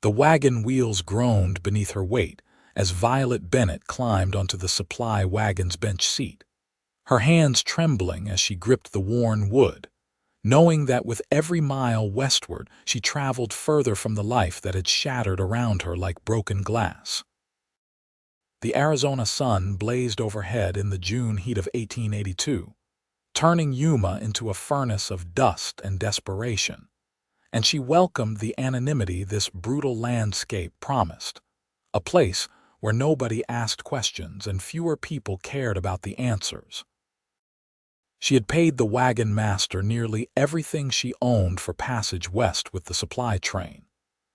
The wagon wheels groaned beneath her weight as Violet Bennett climbed onto the supply wagon's bench seat, her hands trembling as she gripped the worn wood, knowing that with every mile westward she traveled further from the life that had shattered around her like broken glass. The Arizona sun blazed overhead in the June heat of 1882, turning Yuma into a furnace of dust and desperation, and she welcomed the anonymity this brutal landscape promised, a place where nobody asked questions and fewer people cared about the answers. She had paid the wagon master nearly everything she owned for passage west with the supply train.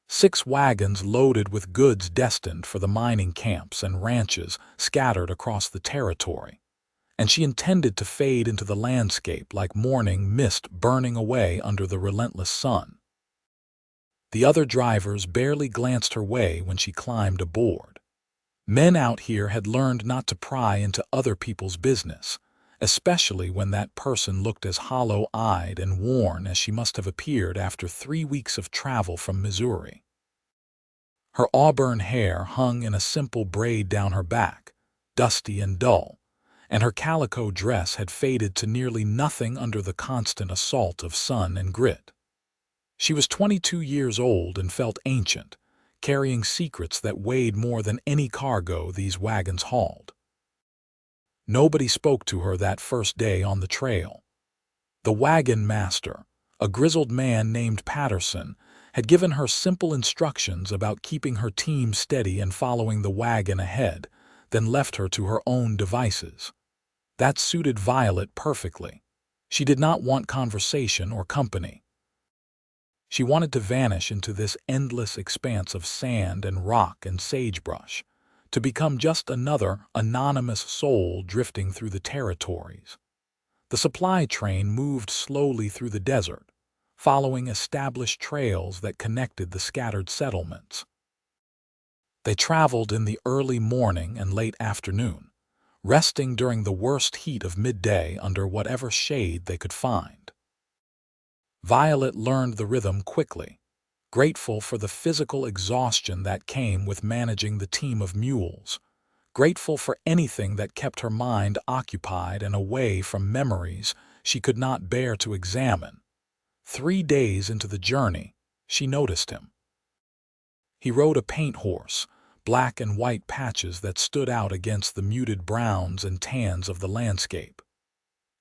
6 wagons loaded with goods destined for the mining camps and ranches scattered across the territory, and she intended to fade into the landscape like morning mist burning away under the relentless sun. The other drivers barely glanced her way when she climbed aboard. Men out here had learned not to pry into other people's business, especially when that person looked as hollow-eyed and worn as she must have appeared after 3 weeks of travel from Missouri. Her auburn hair hung in a simple braid down her back, dusty and dull, and her calico dress had faded to nearly nothing under the constant assault of sun and grit. She was 22 years old and felt ancient, carrying secrets that weighed more than any cargo these wagons hauled. Nobody spoke to her that first day on the trail. The wagon master, a grizzled man named Patterson, had given her simple instructions about keeping her team steady and following the wagon ahead, then left her to her own devices. That suited Violet perfectly. She did not want conversation or company. She wanted to vanish into this endless expanse of sand and rock and sagebrush, to become just another anonymous soul drifting through the territories. The supply train moved slowly through the desert, following established trails that connected the scattered settlements. They traveled in the early morning and late afternoon, resting during the worst heat of midday under whatever shade they could find. Violet learned the rhythm quickly, grateful for the physical exhaustion that came with managing the team of mules, grateful for anything that kept her mind occupied and away from memories she could not bear to examine. 3 days into the journey, she noticed him. He rode a paint horse, black and white patches that stood out against the muted browns and tans of the landscape.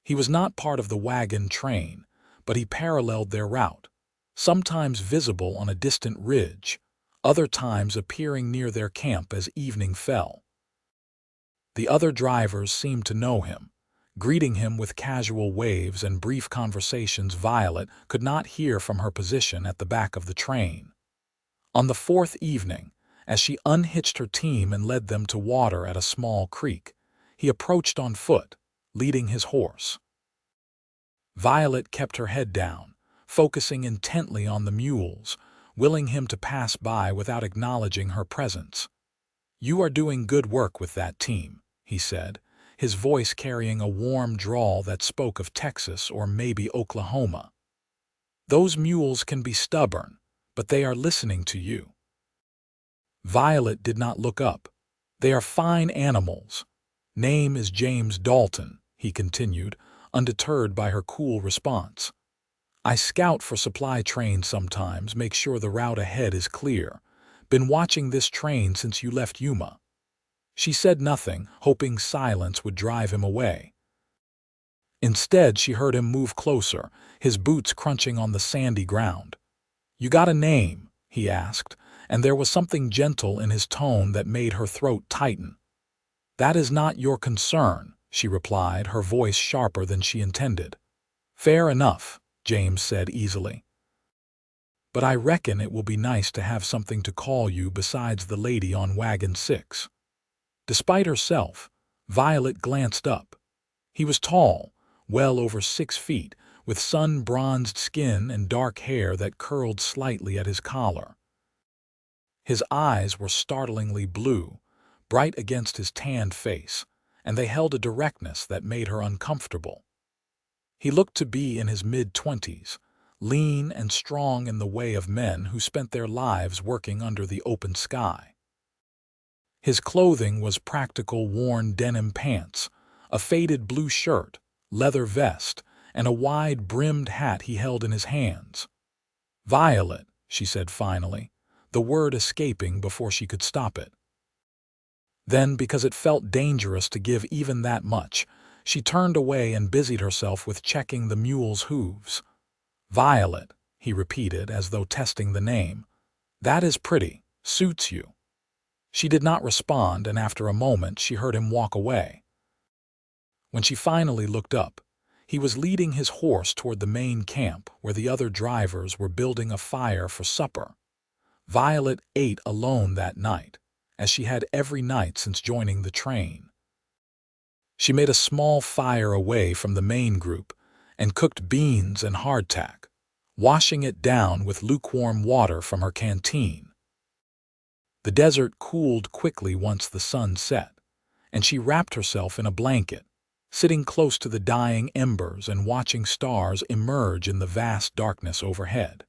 He was not part of the wagon train, but he paralleled their route, sometimes visible on a distant ridge, other times appearing near their camp as evening fell. The other drivers seemed to know him, greeting him with casual waves and brief conversations Violet could not hear from her position at the back of the train. On the 4th evening, as she unhitched her team and led them to water at a small creek, he approached on foot, leading his horse. Violet kept her head down, focusing intently on the mules, willing him to pass by without acknowledging her presence. "You are doing good work with that team," he said, his voice carrying a warm drawl that spoke of Texas or maybe Oklahoma. "Those mules can be stubborn, but they are listening to you." Violet did not look up. "They are fine animals. Name is James Dalton," he continued, undeterred by her cool response. "I scout for supply trains sometimes, make sure the route ahead is clear. Been watching this train since you left Yuma." She said nothing, hoping silence would drive him away. Instead, she heard him move closer, his boots crunching on the sandy ground. "You got a name?" he asked, and there was something gentle in his tone that made her throat tighten. "That is not your concern," she replied, her voice sharper than she intended. "Fair enough," James said easily. "But I reckon it will be nice to have something to call you besides the lady on Wagon 6. Despite herself, Violet glanced up. He was tall, well over 6 feet, with sun-bronzed skin and dark hair that curled slightly at his collar. His eyes were startlingly blue, bright against his tanned face, and they held a directness that made her uncomfortable. He looked to be in his mid-20s, lean and strong in the way of men who spent their lives working under the open sky. His clothing was practical worn denim pants, a faded blue shirt, leather vest, and a wide-brimmed hat he held in his hands. "Violet," she said finally, the word escaping before she could stop it. Then, because it felt dangerous to give even that much, she turned away and busied herself with checking the mule's hooves. "Violet," he repeated as though testing the name. "That is pretty. Suits you." She did not respond, and after a moment she heard him walk away. When she finally looked up, he was leading his horse toward the main camp where the other drivers were building a fire for supper. Violet ate alone that night, as she had every night since joining the train. She made a small fire away from the main group and cooked beans and hardtack, washing it down with lukewarm water from her canteen. The desert cooled quickly once the sun set, and she wrapped herself in a blanket, sitting close to the dying embers and watching stars emerge in the vast darkness overhead.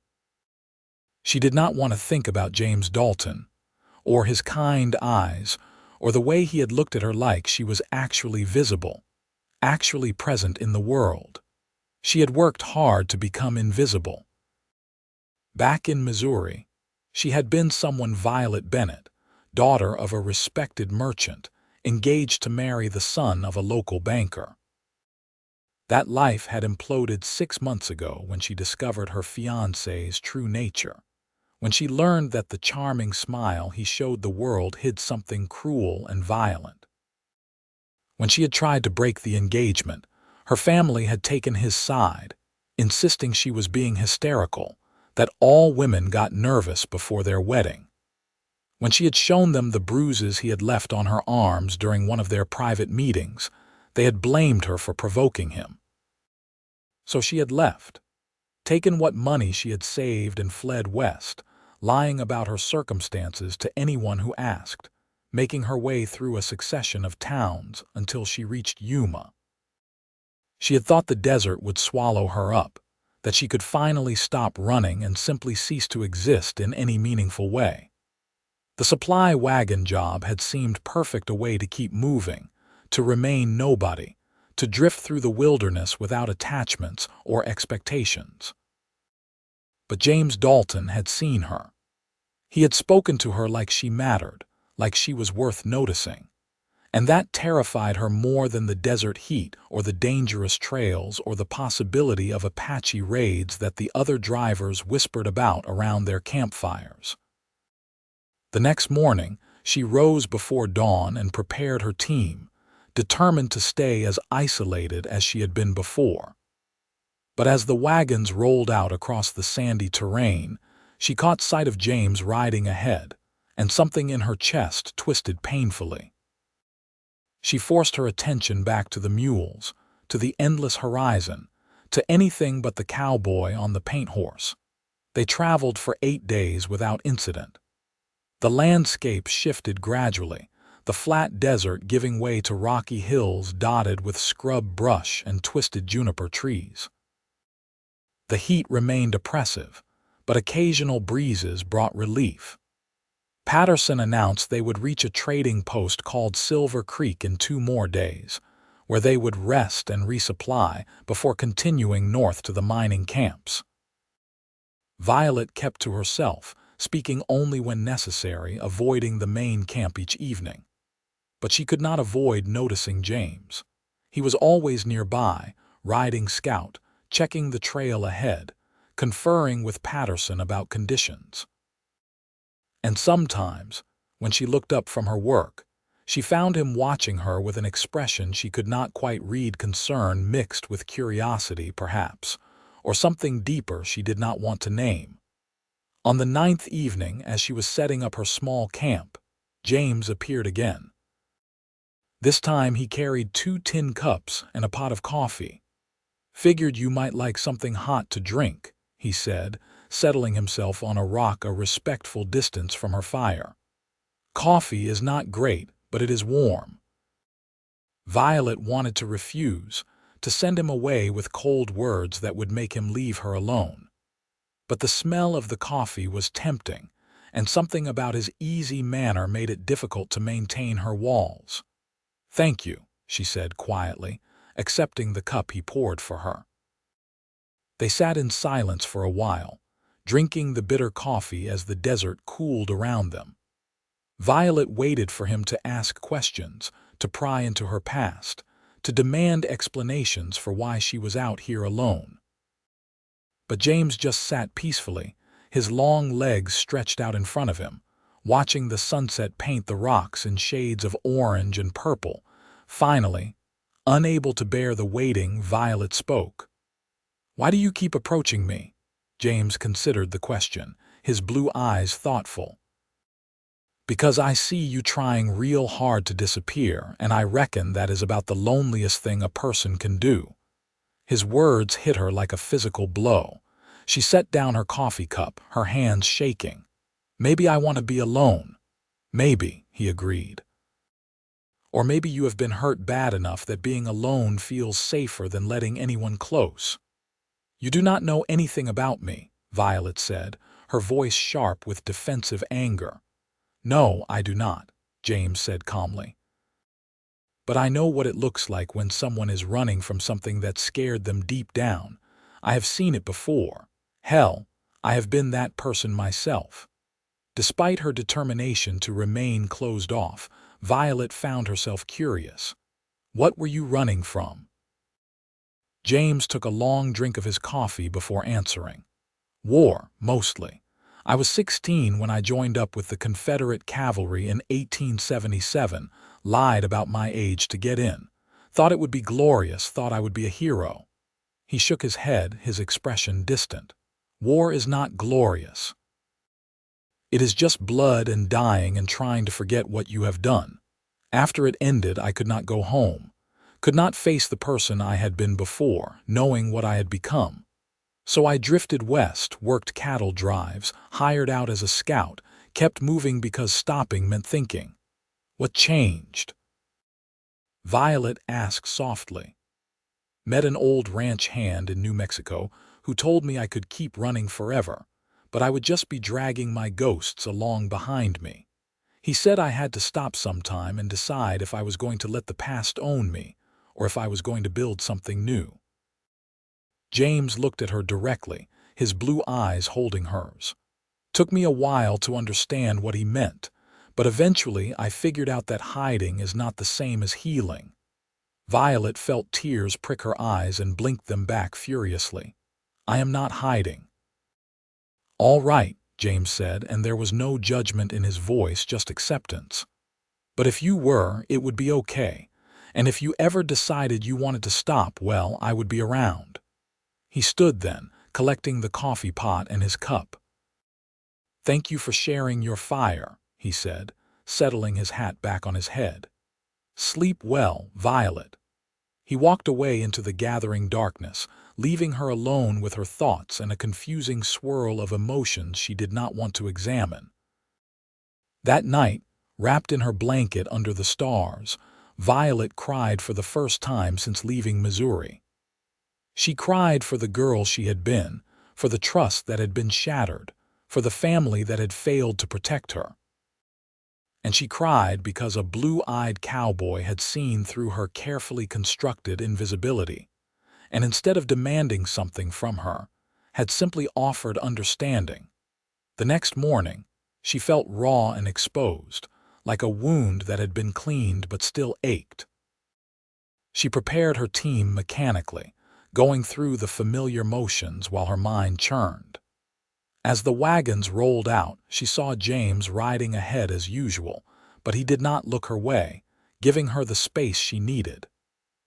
She did not want to think about James Dalton, or his kind eyes, or the way he had looked at her like she was actually visible, actually present in the world. She had worked hard to become invisible. Back in Missouri, she had been someone Violet Bennett, daughter of a respected merchant, engaged to marry the son of a local banker. That life had imploded 6 months ago when she discovered her fiancé's true nature, when she learned that the charming smile he showed the world hid something cruel and violent. When she had tried to break the engagement, her family had taken his side, insisting she was being hysterical, that all women got nervous before their wedding. When she had shown them the bruises he had left on her arms during one of their private meetings, they had blamed her for provoking him. So she had left, taken what money she had saved and fled west, lying about her circumstances to anyone who asked, making her way through a succession of towns until she reached Yuma. She had thought the desert would swallow her up, that she could finally stop running and simply cease to exist in any meaningful way. The supply wagon job had seemed perfect, a way to keep moving, to remain nobody, to drift through the wilderness without attachments or expectations. But James Dalton had seen her. He had spoken to her like she mattered, like she was worth noticing. And that terrified her more than the desert heat or the dangerous trails or the possibility of Apache raids that the other drivers whispered about around their campfires. The next morning, she rose before dawn and prepared her team, determined to stay as isolated as she had been before. But as the wagons rolled out across the sandy terrain, she caught sight of James riding ahead, and something in her chest twisted painfully. She forced her attention back to the mules, to the endless horizon, to anything but the cowboy on the paint horse. They traveled for 8 days without incident. The landscape shifted gradually, the flat desert giving way to rocky hills dotted with scrub brush and twisted juniper trees. The heat remained oppressive, but occasional breezes brought relief. Patterson announced they would reach a trading post called Silver Creek in 2 more days, where they would rest and resupply before continuing north to the mining camps. Violet kept to herself, speaking only when necessary, avoiding the main camp each evening. But she could not avoid noticing James. He was always nearby, riding scout, checking the trail ahead, conferring with Patterson about conditions. And sometimes, when she looked up from her work, she found him watching her with an expression she could not quite read, concern mixed with curiosity perhaps, or something deeper she did not want to name. On the 9th evening, as she was setting up her small camp, James appeared again. This time he carried 2 tin cups and a pot of coffee. "Figured you might like something hot to drink," he said, settling himself on a rock a respectful distance from her fire. "Coffee is not great, but it is warm." Violet wanted to refuse, to send him away with cold words that would make him leave her alone. But the smell of the coffee was tempting, and something about his easy manner made it difficult to maintain her walls. "Thank you," she said quietly, accepting the cup he poured for her. They sat in silence for a while, drinking the bitter coffee as the desert cooled around them. Violet waited for him to ask questions, to pry into her past, to demand explanations for why she was out here alone. But James just sat peacefully, his long legs stretched out in front of him, watching the sunset paint the rocks in shades of orange and purple. Finally, unable to bear the waiting, Violet spoke. "Why do you keep approaching me?" James considered the question, his blue eyes thoughtful. "Because I see you trying real hard to disappear, and I reckon that is about the loneliest thing a person can do." His words hit her like a physical blow. She set down her coffee cup, her hands shaking. "Maybe I want to be alone." "Maybe," he agreed. "Or maybe you have been hurt bad enough that being alone feels safer than letting anyone close." "You do not know anything about me," Violet said, her voice sharp with defensive anger. "No, I do not," James said calmly. "But I know what it looks like when someone is running from something that scared them deep down. I have seen it before. Hell, I have been that person myself." Despite her determination to remain closed off, Violet found herself curious. "What were you running from?" James took a long drink of his coffee before answering. "War, mostly. I was 16 when I joined up with the Confederate cavalry in 1877, lied about my age to get in. Thought it would be glorious, thought I would be a hero." He shook his head, his expression distant. "War is not glorious. It is just blood and dying and trying to forget what you have done. After it ended, I could not go home, could not face the person I had been before, knowing what I had become. So I drifted west, worked cattle drives, hired out as a scout, kept moving because stopping meant thinking. What changed?" Violet asked softly. "Met an old ranch hand in New Mexico who told me I could keep running forever, but I would just be dragging my ghosts along behind me. He said I had to stop sometime and decide if I was going to let the past own me, or if I was going to build something new." James looked at her directly, his blue eyes holding hers. "Took me a while to understand what he meant, but eventually I figured out that hiding is not the same as healing." Violet felt tears prick her eyes and blinked them back furiously. "I am not hiding." "All right," James said, and there was no judgment in his voice, just acceptance. "But if you were, it would be okay. And if you ever decided you wanted to stop, well, I would be around." He stood then, collecting the coffee pot and his cup. "Thank you for sharing your fire," he said, settling his hat back on his head. "Sleep well, Violet." He walked away into the gathering darkness, leaving her alone with her thoughts and a confusing swirl of emotions she did not want to examine. That night, wrapped in her blanket under the stars, Violet cried for the first time since leaving Missouri. She cried for the girl she had been, for the trust that had been shattered, for the family that had failed to protect her. And she cried because a blue-eyed cowboy had seen through her carefully constructed invisibility, and instead of demanding something from her, had simply offered understanding. The next morning, she felt raw and exposed, like a wound that had been cleaned but still ached. She prepared her team mechanically, going through the familiar motions while her mind churned. As the wagons rolled out, she saw James riding ahead as usual, but he did not look her way, giving her the space she needed.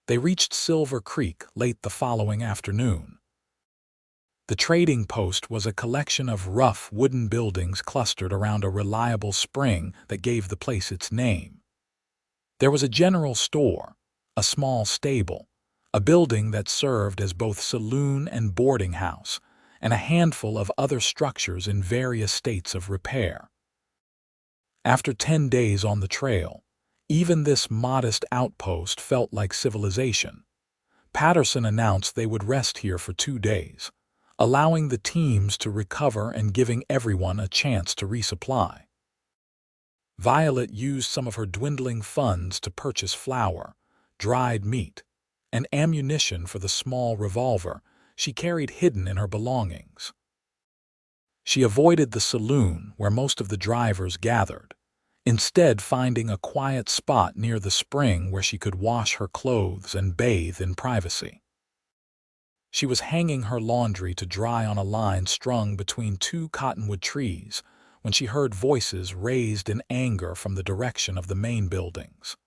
They reached Silver Creek late the following afternoon. The trading post was a collection of rough wooden buildings clustered around a reliable spring that gave the place its name. There was a general store, a small stable, a building that served as both saloon and boarding house, and a handful of other structures in various states of repair. After 10 days on the trail, even this modest outpost felt like civilization. Patterson announced they would rest here for 2 days, allowing the teams to recover and giving everyone a chance to resupply. Violet used some of her dwindling funds to purchase flour, dried meat, and ammunition for the small revolver she carried hidden in her belongings. She avoided the saloon where most of the drivers gathered, instead finding a quiet spot near the spring where she could wash her clothes and bathe in privacy. She was hanging her laundry to dry on a line strung between two cottonwood trees when she heard voices raised in anger from the direction of the main buildings.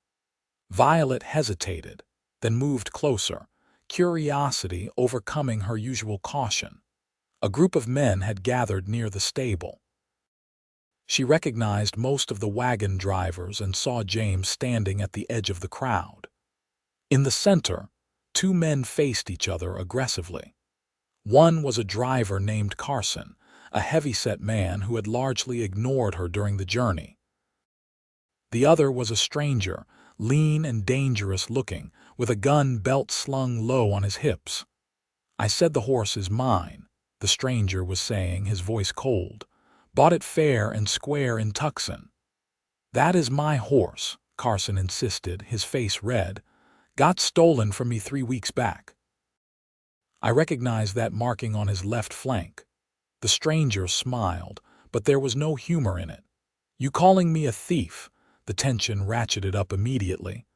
Violet hesitated, then moved closer, curiosity overcoming her usual caution. A group of men had gathered near the stable. She recognized most of the wagon drivers and saw James standing at the edge of the crowd. In the center, two men faced each other aggressively. One was a driver named Carson, a heavy-set man who had largely ignored her during the journey. The other was a stranger, lean and dangerous-looking, with a gun belt slung low on his hips. "I said the horse is mine," the stranger was saying, his voice cold. "Bought it fair and square in Tucson." "That is my horse," Carson insisted, his face red. "Got stolen from me 3 weeks back." "I recognize that marking on his left flank." The stranger smiled, but there was no humor in it. "You calling me a thief?" The tension ratcheted up immediately.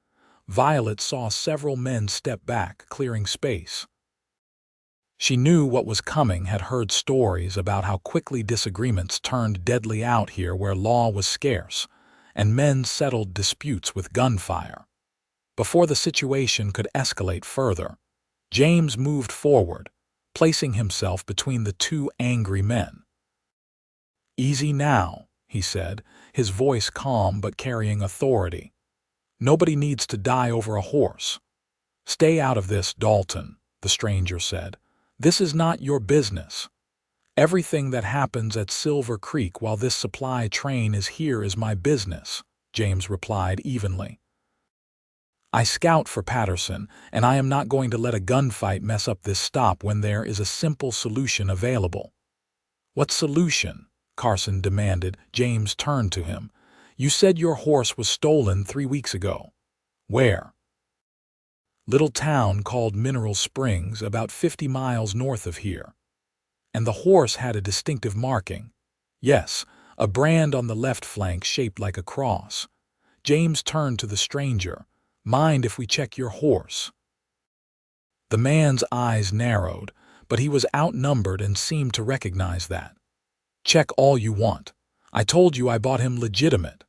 Violet saw several men step back, clearing space. She knew what was coming, had heard stories about how quickly disagreements turned deadly out here where law was scarce, and men settled disputes with gunfire. Before the situation could escalate further, James moved forward, placing himself between the two angry men. "Easy now," he said, his voice calm but carrying authority. "Nobody needs to die over a horse." "Stay out of this, Dalton," the stranger said. "This is not your business. Everything that happens at Silver Creek while this supply train is here is my business," James replied evenly. "I scout for Patterson, and I am not going to let a gunfight mess up this stop when there is a simple solution available." "What solution?" Carson demanded. James turned to him. "You said your horse was stolen 3 weeks ago. Where?" "Little town called Mineral Springs, about 50 miles north of here." "And the horse had a distinctive marking?" "Yes, a brand on the left flank shaped like a cross." James turned to the stranger. "Mind if we check your horse?" The man's eyes narrowed, but he was outnumbered and seemed to recognize that. "Check all you want. I told you I bought him legitimate."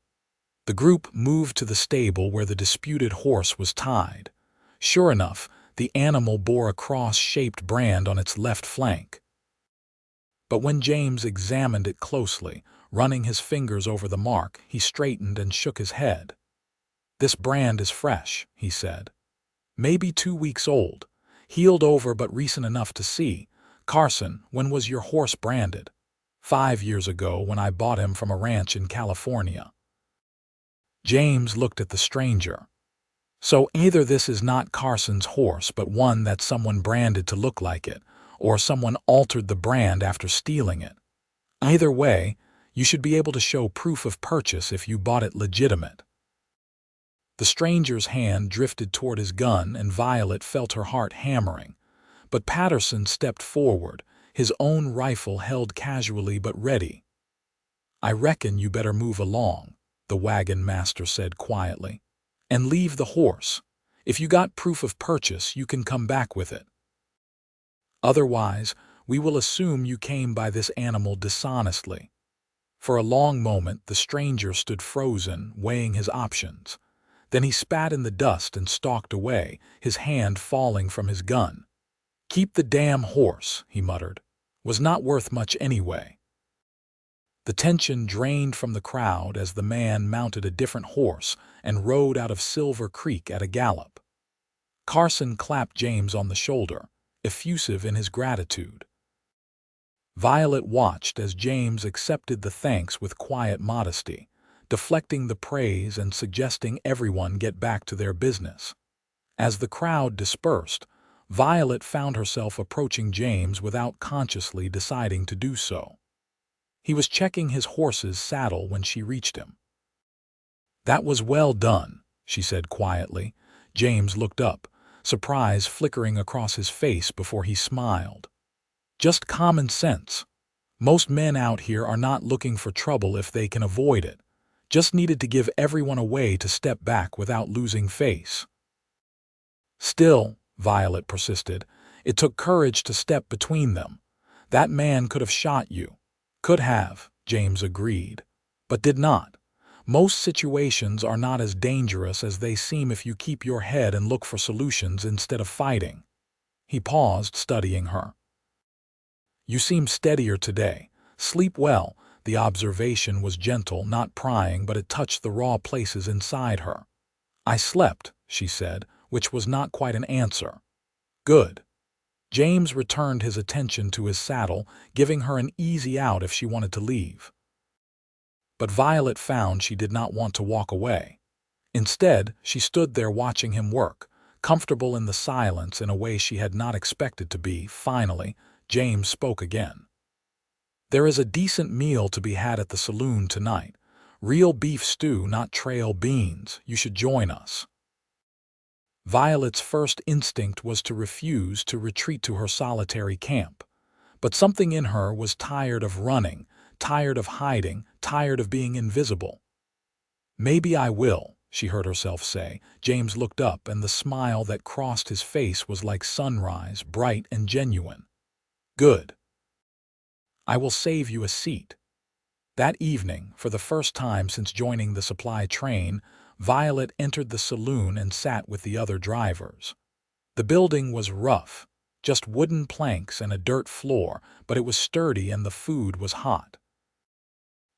The group moved to the stable where the disputed horse was tied. Sure enough, the animal bore a cross-shaped brand on its left flank. But when James examined it closely, running his fingers over the mark, he straightened and shook his head. "This brand is fresh," he said. "Maybe 2 weeks old. Healed over but recent enough to see. Carson, when was your horse branded?" 5 years ago, when I bought him from a ranch in California." James looked at the stranger. "So either this is not Carson's horse but one that someone branded to look like it, or someone altered the brand after stealing it. Either way, you should be able to show proof of purchase if you bought it legitimate." The stranger's hand drifted toward his gun and Violet felt her heart hammering. But Patterson stepped forward, his own rifle held casually but ready. "I reckon you better move along," the wagon master said quietly. "And leave the horse. If you got proof of purchase, you can come back with it. Otherwise, we will assume you came by this animal dishonestly." For a long moment, the stranger stood frozen, weighing his options. Then he spat in the dust and stalked away, his hand falling from his gun. "Keep the damn horse," he muttered. "Was not worth much anyway." The tension drained from the crowd as the man mounted a different horse and rode out of Silver Creek at a gallop. Carson clapped James on the shoulder, effusive in his gratitude. Violet watched as James accepted the thanks with quiet modesty, deflecting the praise and suggesting everyone get back to their business. As the crowd dispersed, Violet found herself approaching James without consciously deciding to do so. He was checking his horse's saddle when she reached him. "That was well done," she said quietly. James looked up, surprise flickering across his face before he smiled. "Just common sense. Most men out here are not looking for trouble if they can avoid it. Just needed to give everyone a way to step back without losing face." "Still," Violet persisted, "it took courage to step between them. That man could have shot you." "Could have," James agreed, "but did not. Most situations are not as dangerous as they seem if you keep your head and look for solutions instead of fighting." He paused, studying her. "You seem steadier today. Sleep well." The observation was gentle, not prying, but it touched the raw places inside her. "I slept," she said, which was not quite an answer. "Good." James returned his attention to his saddle, giving her an easy out if she wanted to leave. But Violet found she did not want to walk away. Instead, she stood there watching him work, comfortable in the silence in a way she had not expected to be. Finally, James spoke again. "There is a decent meal to be had at the saloon tonight. Real beef stew, not trail beans. You should join us." Violet's first instinct was to refuse, to retreat to her solitary camp. But something in her was tired of running, tired of hiding, tired of being invisible. "Maybe I will," she heard herself say. James looked up, and the smile that crossed his face was like sunrise, bright and genuine. "Good. I will save you a seat." That evening, for the first time since joining the supply train, Violet entered the saloon and sat with the other drivers. The building was rough, just wooden planks and a dirt floor, but it was sturdy and the food was hot.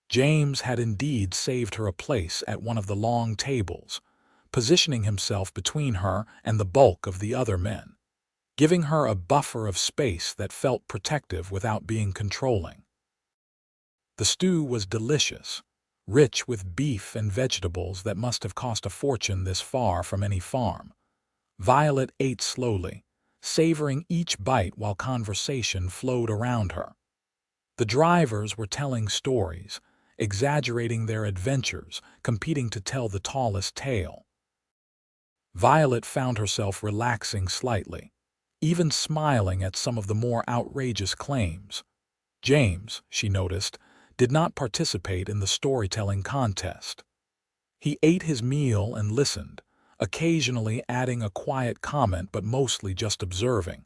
James had indeed saved her a place at one of the long tables, positioning himself between her and the bulk of the other men, giving her a buffer of space that felt protective without being controlling. The stew was delicious, rich with beef and vegetables that must have cost a fortune this far from any farm. Violet ate slowly, savoring each bite while conversation flowed around her. The drivers were telling stories, exaggerating their adventures, competing to tell the tallest tale. Violet found herself relaxing slightly, even smiling at some of the more outrageous claims. James, she noticed, did not participate in the storytelling contest. He ate his meal and listened, occasionally adding a quiet comment but mostly just observing.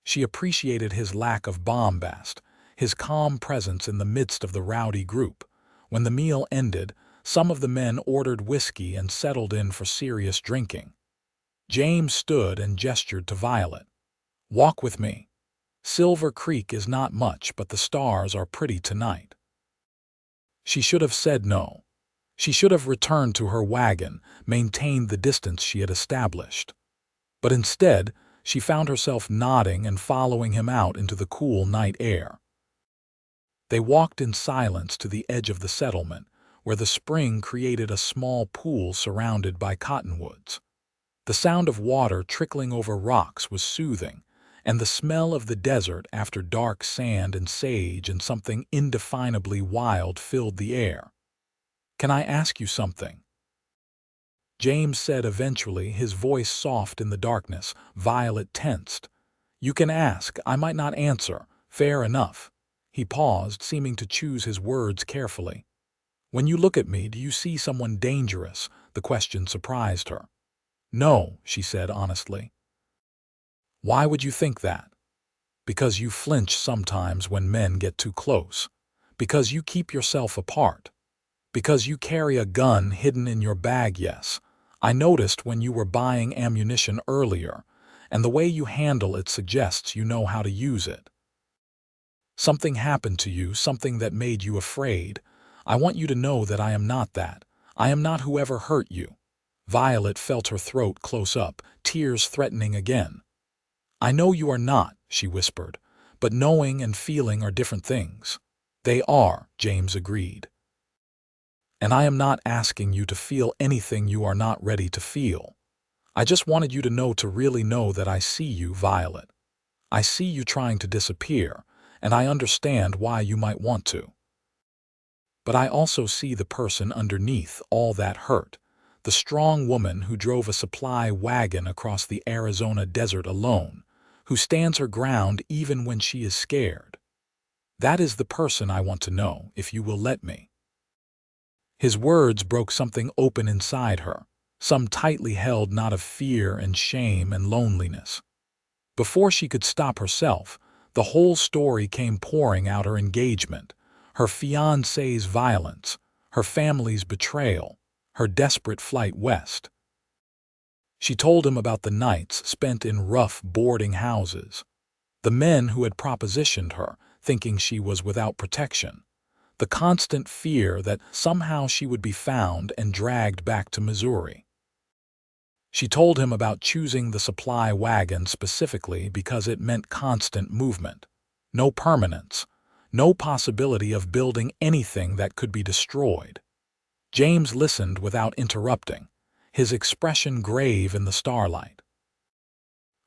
She appreciated his lack of bombast, his calm presence in the midst of the rowdy group. When the meal ended, some of the men ordered whiskey and settled in for serious drinking. James stood and gestured to Violet. "Walk with me. Silver Creek is not much, but the stars are pretty tonight." She should have said no. She should have returned to her wagon, maintained the distance she had established. But instead, she found herself nodding and following him out into the cool night air. They walked in silence to the edge of the settlement, where the spring created a small pool surrounded by cottonwoods. The sound of water trickling over rocks was soothing, and the smell of the desert after dark sand and sage and something indefinably wild filled the air. "Can I ask you something?" James said eventually, his voice soft in the darkness. Violet tensed. "You can ask. I might not answer. Fair enough." He paused, seeming to choose his words carefully. "When you look at me, do you see someone dangerous?" The question surprised her. "No," she said honestly. "Why would you think that?" "Because you flinch sometimes when men get too close. Because you keep yourself apart. Because you carry a gun hidden in your bag, yes. I noticed when you were buying ammunition earlier, and the way you handle it suggests you know how to use it. Something happened to you, something that made you afraid. I want you to know that I am not that. I am not whoever hurt you." Violet felt her throat close up, tears threatening again. "I know you are not," she whispered, "but knowing and feeling are different things." "They are," James agreed. "And I am not asking you to feel anything you are not ready to feel. I just wanted you to know, to really know, that I see you, Violet. I see you trying to disappear, and I understand why you might want to. But I also see the person underneath all that hurt, the strong woman who drove a supply wagon across the Arizona desert alone, who stands her ground even when she is scared. That is the person I want to know, if you will let me. His words broke something open inside her, some tightly held knot of fear and shame and loneliness. Before she could stop herself, the whole story came pouring out: her engagement, her fiancé's violence, her family's betrayal, her desperate flight west. She told him about the nights spent in rough boarding houses, the men who had propositioned her, thinking she was without protection, the constant fear that somehow she would be found and dragged back to Missouri. She told him about choosing the supply wagon specifically because it meant constant movement, no permanence, no possibility of building anything that could be destroyed. James listened without interrupting, his expression grave in the starlight.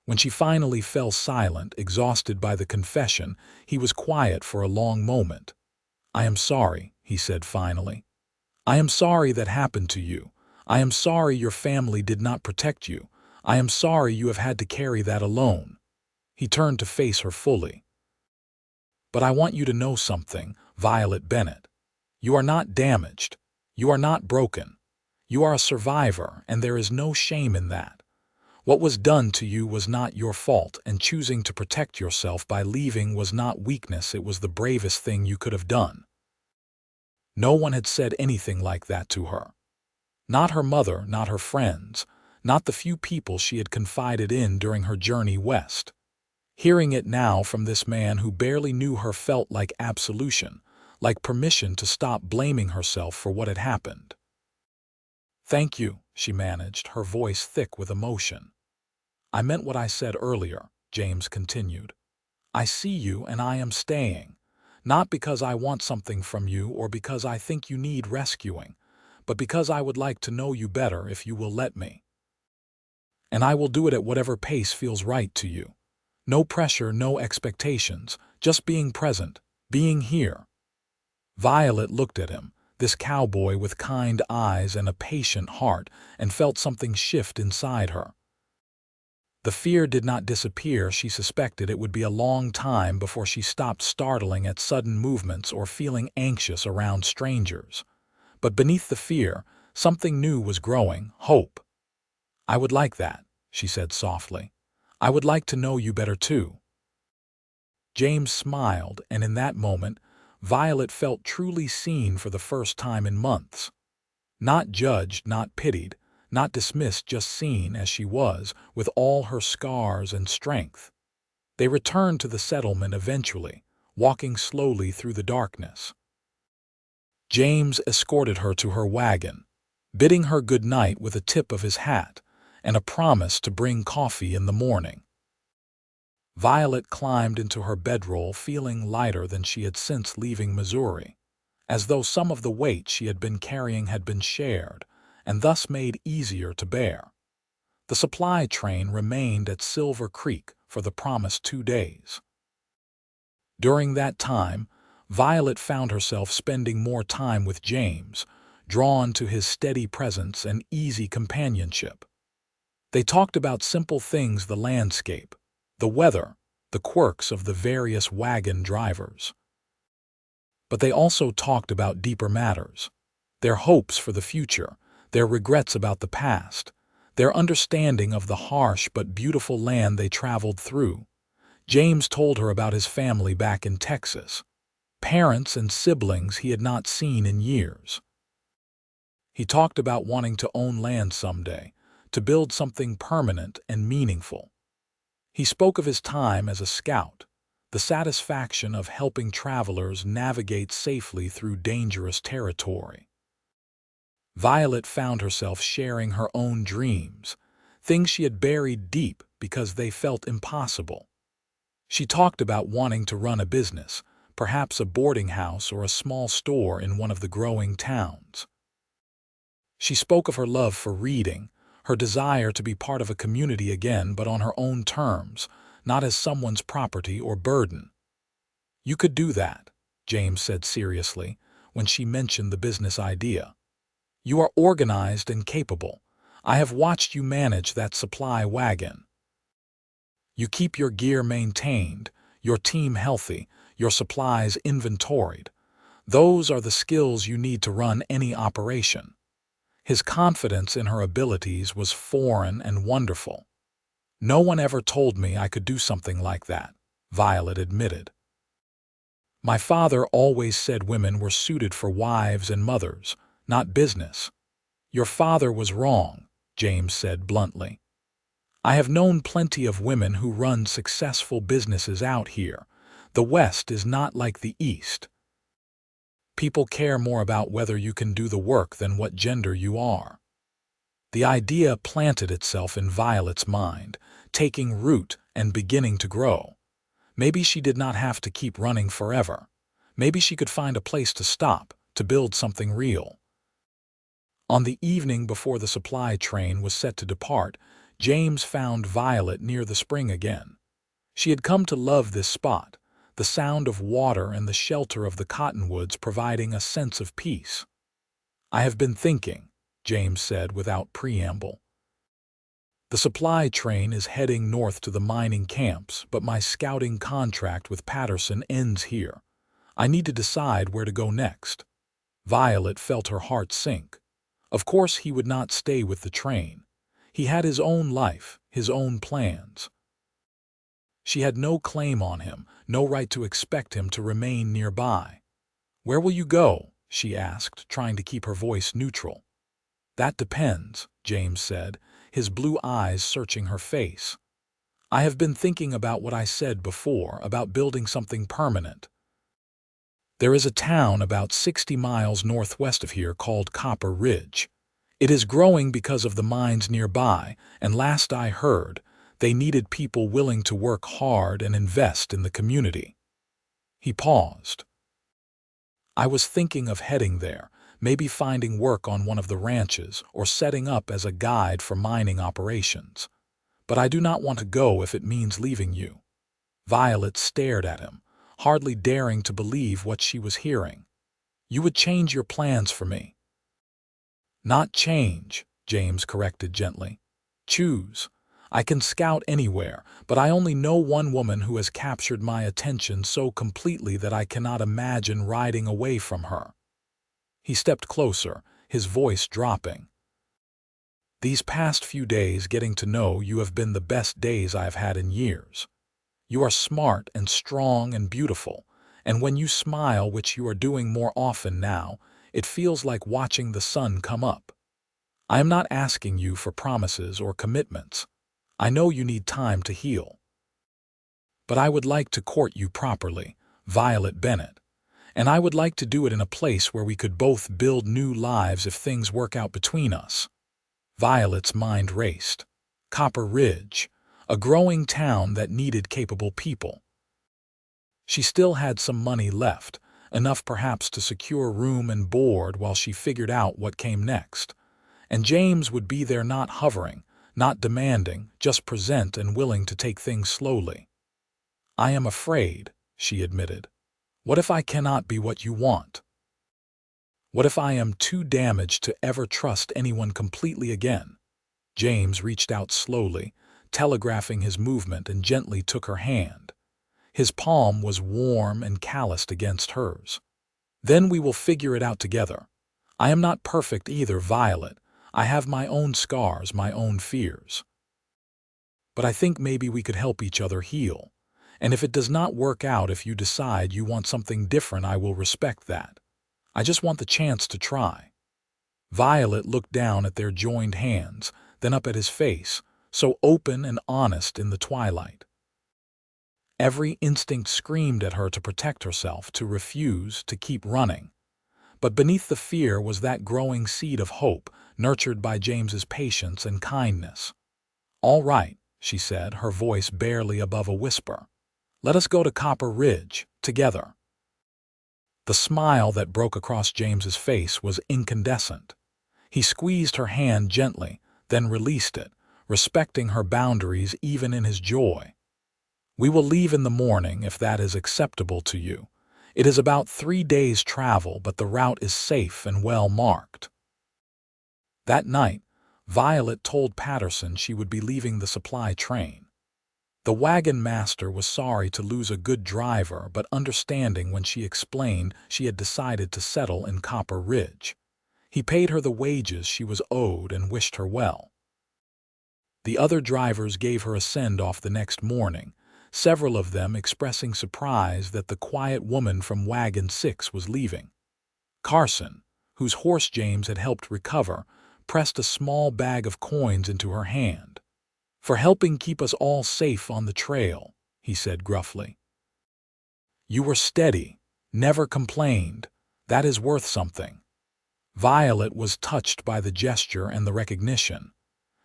When she finally fell silent, exhausted by the confession, he was quiet for a long moment. "I am sorry," he said finally. "I am sorry that happened to you. I am sorry your family did not protect you. I am sorry you have had to carry that alone." He turned to face her fully. "But I want you to know something, Violet Bennett. You are not damaged. You are not broken. You are a survivor, and there is no shame in that. What was done to you was not your fault, and choosing to protect yourself by leaving was not weakness, it was the bravest thing you could have done." No one had said anything like that to her. Not her mother, not her friends, not the few people she had confided in during her journey west. Hearing it now from this man who barely knew her felt like absolution, like permission to stop blaming herself for what had happened. "Thank you," she managed, her voice thick with emotion. "I meant what I said earlier," James continued. "I see you and I am staying, not because I want something from you or because I think you need rescuing, but because I would like to know you better, if you will let me. And I will do it at whatever pace feels right to you. No pressure, no expectations, just being present, being here." Violet looked at him, this cowboy with kind eyes and a patient heart, and felt something shift inside her. The fear did not disappear. She suspected it would be a long time before she stopped startling at sudden movements or feeling anxious around strangers. But beneath the fear, something new was growing: hope. "I would like that," she said softly. "I would like to know you better too." James smiled, and in that moment, Violet felt truly seen for the first time in months. Not judged, not pitied, not dismissed, just seen as she was, with all her scars and strength. They returned to the settlement eventually, walking slowly through the darkness. James escorted her to her wagon, bidding her good night with a tip of his hat and a promise to bring coffee in the morning. Violet climbed into her bedroll feeling lighter than she had since leaving Missouri, as though some of the weight she had been carrying had been shared and thus made easier to bear. The supply train remained at Silver Creek for the promised 2 days. During that time, Violet found herself spending more time with James, drawn to his steady presence and easy companionship. They talked about simple things: the landscape, the weather, the quirks of the various wagon drivers. But they also talked about deeper matters: their hopes for the future, their regrets about the past, their understanding of the harsh but beautiful land they traveled through. James told her about his family back in Texas, parents and siblings he had not seen in years. He talked about wanting to own land someday, to build something permanent and meaningful. He spoke of his time as a scout, the satisfaction of helping travelers navigate safely through dangerous territory. Violet found herself sharing her own dreams, things she had buried deep because they felt impossible. She talked about wanting to run a business, perhaps a boarding house or a small store in one of the growing towns. She spoke of her love for reading, her desire to be part of a community again, but on her own terms, not as someone's property or burden. "You could do that," James said seriously, when she mentioned the business idea. "You are organized and capable. I have watched you manage that supply wagon. You keep your gear maintained, your team healthy, your supplies inventoried. Those are the skills you need to run any operation." His confidence in her abilities was foreign and wonderful. "No one ever told me I could do something like that," Violet admitted. "My father always said women were suited for wives and mothers, not business." "Your father was wrong," James said bluntly. "I have known plenty of women who run successful businesses out here. The West is not like the East. People care more about whether you can do the work than what gender you are." The idea planted itself in Violet's mind, taking root and beginning to grow. Maybe she did not have to keep running forever. Maybe she could find a place to stop, to build something real. On the evening before the supply train was set to depart, James found Violet near the spring again. She had come to love this spot, the sound of water and the shelter of the cottonwoods providing a sense of peace. "I have been thinking," James said without preamble. "The supply train is heading north to the mining camps, but my scouting contract with Patterson ends here. I need to decide where to go next." Violet felt her heart sink. Of course he would not stay with the train. He had his own life, his own plans. She had no claim on him, no right to expect him to remain nearby. "Where will you go?" she asked, trying to keep her voice neutral. "That depends," James said, his blue eyes searching her face. "I have been thinking about what I said before, about building something permanent. There is a town about 60 miles northwest of here called Copper Ridge. It is growing because of the mines nearby, and last I heard, they needed people willing to work hard and invest in the community." He paused. "I was thinking of heading there, maybe finding work on one of the ranches or setting up as a guide for mining operations. But I do not want to go if it means leaving you." Violet stared at him, hardly daring to believe what she was hearing. "You would change your plans for me." "Not change," James corrected gently. "Choose. I can scout anywhere, but I only know one woman who has captured my attention so completely that I cannot imagine riding away from her." He stepped closer, his voice dropping. "These past few days getting to know you have been the best days I have had in years. You are smart and strong and beautiful, and when you smile, which you are doing more often now, it feels like watching the sun come up. I am not asking you for promises or commitments. I know you need time to heal. But I would like to court you properly, Violet Bennett, and I would like to do it in a place where we could both build new lives if things work out between us." Violet's mind raced. Copper Ridge, a growing town that needed capable people. She still had some money left, enough perhaps to secure room and board while she figured out what came next. And James would be there, not hovering, not demanding, just present and willing to take things slowly. "I am afraid," she admitted. "What if I cannot be what you want? What if I am too damaged to ever trust anyone completely again?" James reached out slowly, telegraphing his movement, and gently took her hand. His palm was warm and calloused against hers. "Then we will figure it out together. I am not perfect either, Violet. I have my own scars, my own fears. But I think maybe we could help each other heal. And if it does not work out, if you decide you want something different, I will respect that. I just want the chance to try." Violet looked down at their joined hands, then up at his face, so open and honest in the twilight. Every instinct screamed at her to protect herself, to refuse, to keep running. But beneath the fear was that growing seed of hope, nurtured by James's patience and kindness. "All right," she said, her voice barely above a whisper. "Let us go to Copper Ridge, together." The smile that broke across James's face was incandescent. He squeezed her hand gently, then released it, respecting her boundaries even in his joy. "We will leave in the morning if that is acceptable to you. It is about 3 days' travel, but the route is safe and well marked." That night, Violet told Patterson she would be leaving the supply train. The wagon master was sorry to lose a good driver, but understanding when she explained she had decided to settle in Copper Ridge. He paid her the wages she was owed and wished her well. The other drivers gave her a send-off the next morning, several of them expressing surprise that the quiet woman from Wagon 6 was leaving. Carson, whose horse James had helped recover, pressed a small bag of coins into her hand. "For helping keep us all safe on the trail," he said gruffly. "You were steady, never complained. That is worth something." Violet was touched by the gesture and the recognition.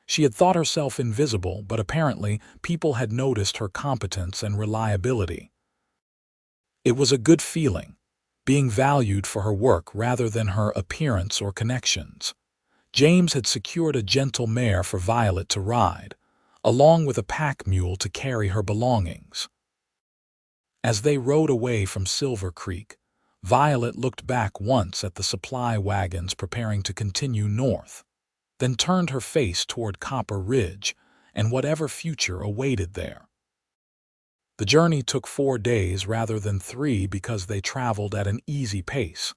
She had thought herself invisible, but apparently people had noticed her competence and reliability. It was a good feeling, being valued for her work rather than her appearance or connections. James had secured a gentle mare for Violet to ride, along with a pack mule to carry her belongings. As they rode away from Silver Creek, Violet looked back once at the supply wagons preparing to continue north, then turned her face toward Copper Ridge and whatever future awaited there. The journey took 4 days rather than 3 because they traveled at an easy pace,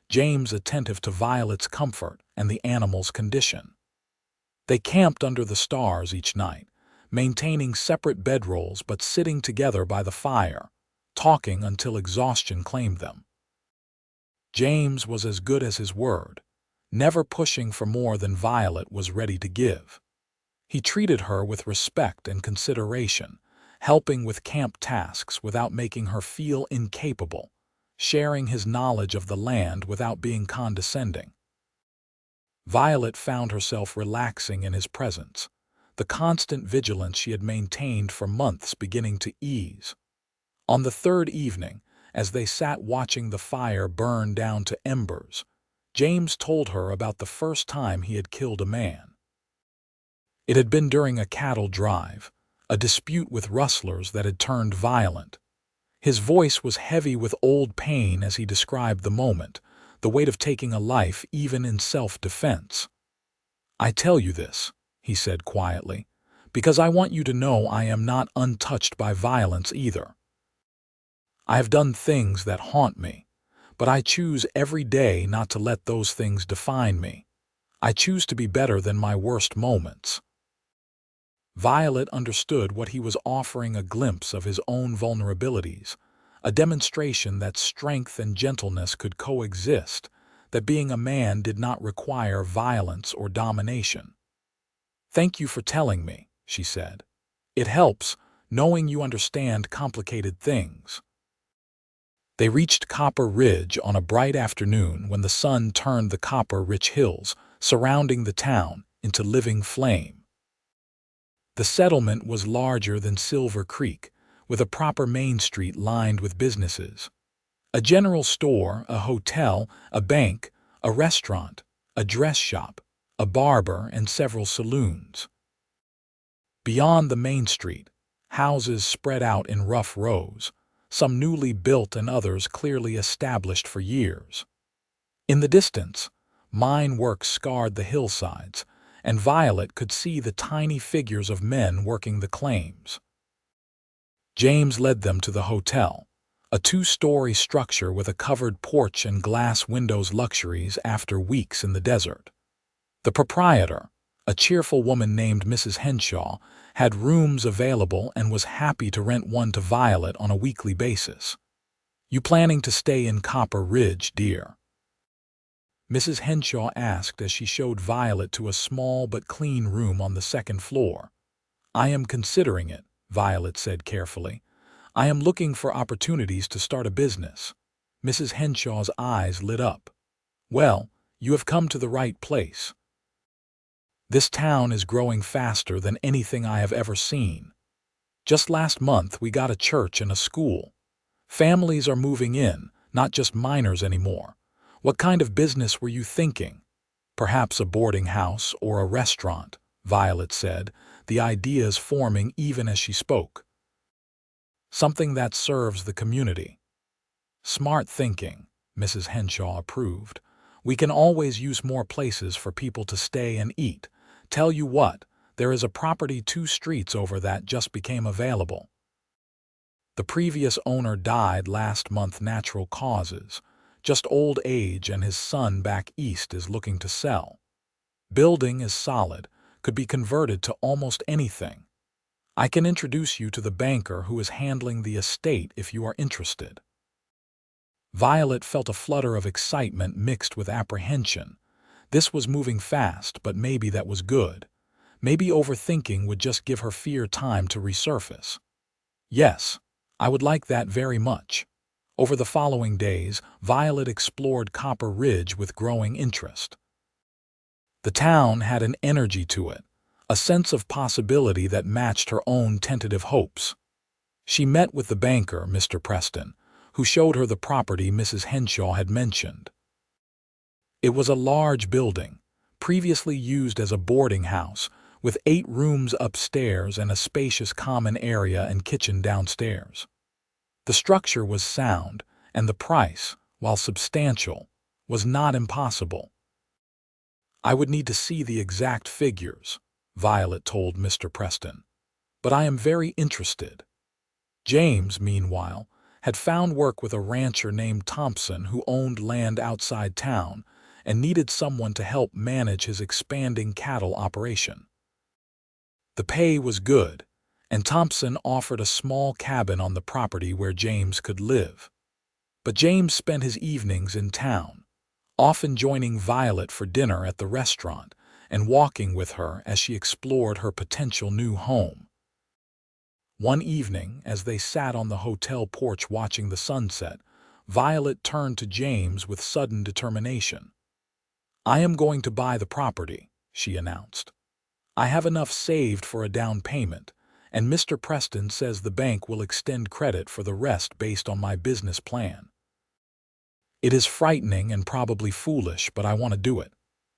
James attentive to Violet's comfort and the animal's condition. They camped under the stars each night, maintaining separate bedrolls but sitting together by the fire, talking until exhaustion claimed them. James was as good as his word, never pushing for more than Violet was ready to give. He treated her with respect and consideration, helping with camp tasks without making her feel incapable, sharing his knowledge of the land without being condescending. Violet found herself relaxing in his presence, the constant vigilance she had maintained for months beginning to ease. On the 3rd evening, as they sat watching the fire burn down to embers, James told her about the first time he had killed a man. It had been during a cattle drive, a dispute with rustlers that had turned violent. His voice was heavy with old pain as he described the moment, the weight of taking a life even in self-defense. "I tell you this," he said quietly, "because I want you to know I am not untouched by violence either. I have done things that haunt me, but I choose every day not to let those things define me. I choose to be better than my worst moments." Violet understood what he was offering, a glimpse of his own vulnerabilities, a demonstration that strength and gentleness could coexist, that being a man did not require violence or domination. "Thank you for telling me," she said. "It helps, knowing you understand complicated things." They reached Copper Ridge on a bright afternoon when the sun turned the copper-rich hills surrounding the town into living flame. The settlement was larger than Silver Creek, with a proper main street lined with businesses. A general store, a hotel, a bank, a restaurant, a dress shop, a barber, and several saloons. Beyond the main street, houses spread out in rough rows, some newly built and others clearly established for years. In the distance, mine works scarred the hillsides, and Violet could see the tiny figures of men working the claims. James led them to the hotel, a 2-story structure with a covered porch and glass windows, luxuries after weeks in the desert. The proprietor, a cheerful woman named Mrs. Henshaw, had rooms available and was happy to rent one to Violet on a weekly basis. "You planning to stay in Copper Ridge, dear?" Mrs. Henshaw asked as she showed Violet to a small but clean room on the 2nd floor. "I am considering it," Violet said carefully. "I am looking for opportunities to start a business." Mrs. Henshaw's eyes lit up. "Well, you have come to the right place. This town is growing faster than anything I have ever seen. Just last month we got a church and a school. Families are moving in, not just minors anymore. What kind of business were you thinking? Perhaps a boarding house or a restaurant, Violet said, the ideas forming even as she spoke. Something that serves the community. Smart thinking, Mrs. Henshaw approved. We can always use more places for people to stay and eat. Tell you what, there is a property 2 streets over that just became available. The previous owner died last month, natural causes. Just old age, and his son back east is looking to sell. Building is solid, could be converted to almost anything. I can introduce you to the banker who is handling the estate if you are interested. Violet felt a flutter of excitement mixed with apprehension. This was moving fast, but maybe that was good. Maybe overthinking would just give her fear time to resurface. Yes, I would like that very much. Over the following days, Violet explored Copper Ridge with growing interest. The town had an energy to it, a sense of possibility that matched her own tentative hopes. She met with the banker, Mr. Preston, who showed her the property Mrs. Henshaw had mentioned. It was a large building, previously used as a boarding house, with 8 rooms upstairs and a spacious common area and kitchen downstairs. The structure was sound, and the price, while substantial, was not impossible. I would need to see the exact figures, Violet told Mr. Preston, but I am very interested. James, meanwhile, had found work with a rancher named Thompson who owned land outside town and needed someone to help manage his expanding cattle operation. The pay was good, and Thompson offered a small cabin on the property where James could live. But James spent his evenings in town, often joining Violet for dinner at the restaurant and walking with her as she explored her potential new home. One evening, as they sat on the hotel porch watching the sunset, Violet turned to James with sudden determination. "I am going to buy the property," she announced. "I have enough saved for a down payment, and Mr. Preston says the bank will extend credit for the rest based on my business plan. It is frightening and probably foolish, but I want to do it."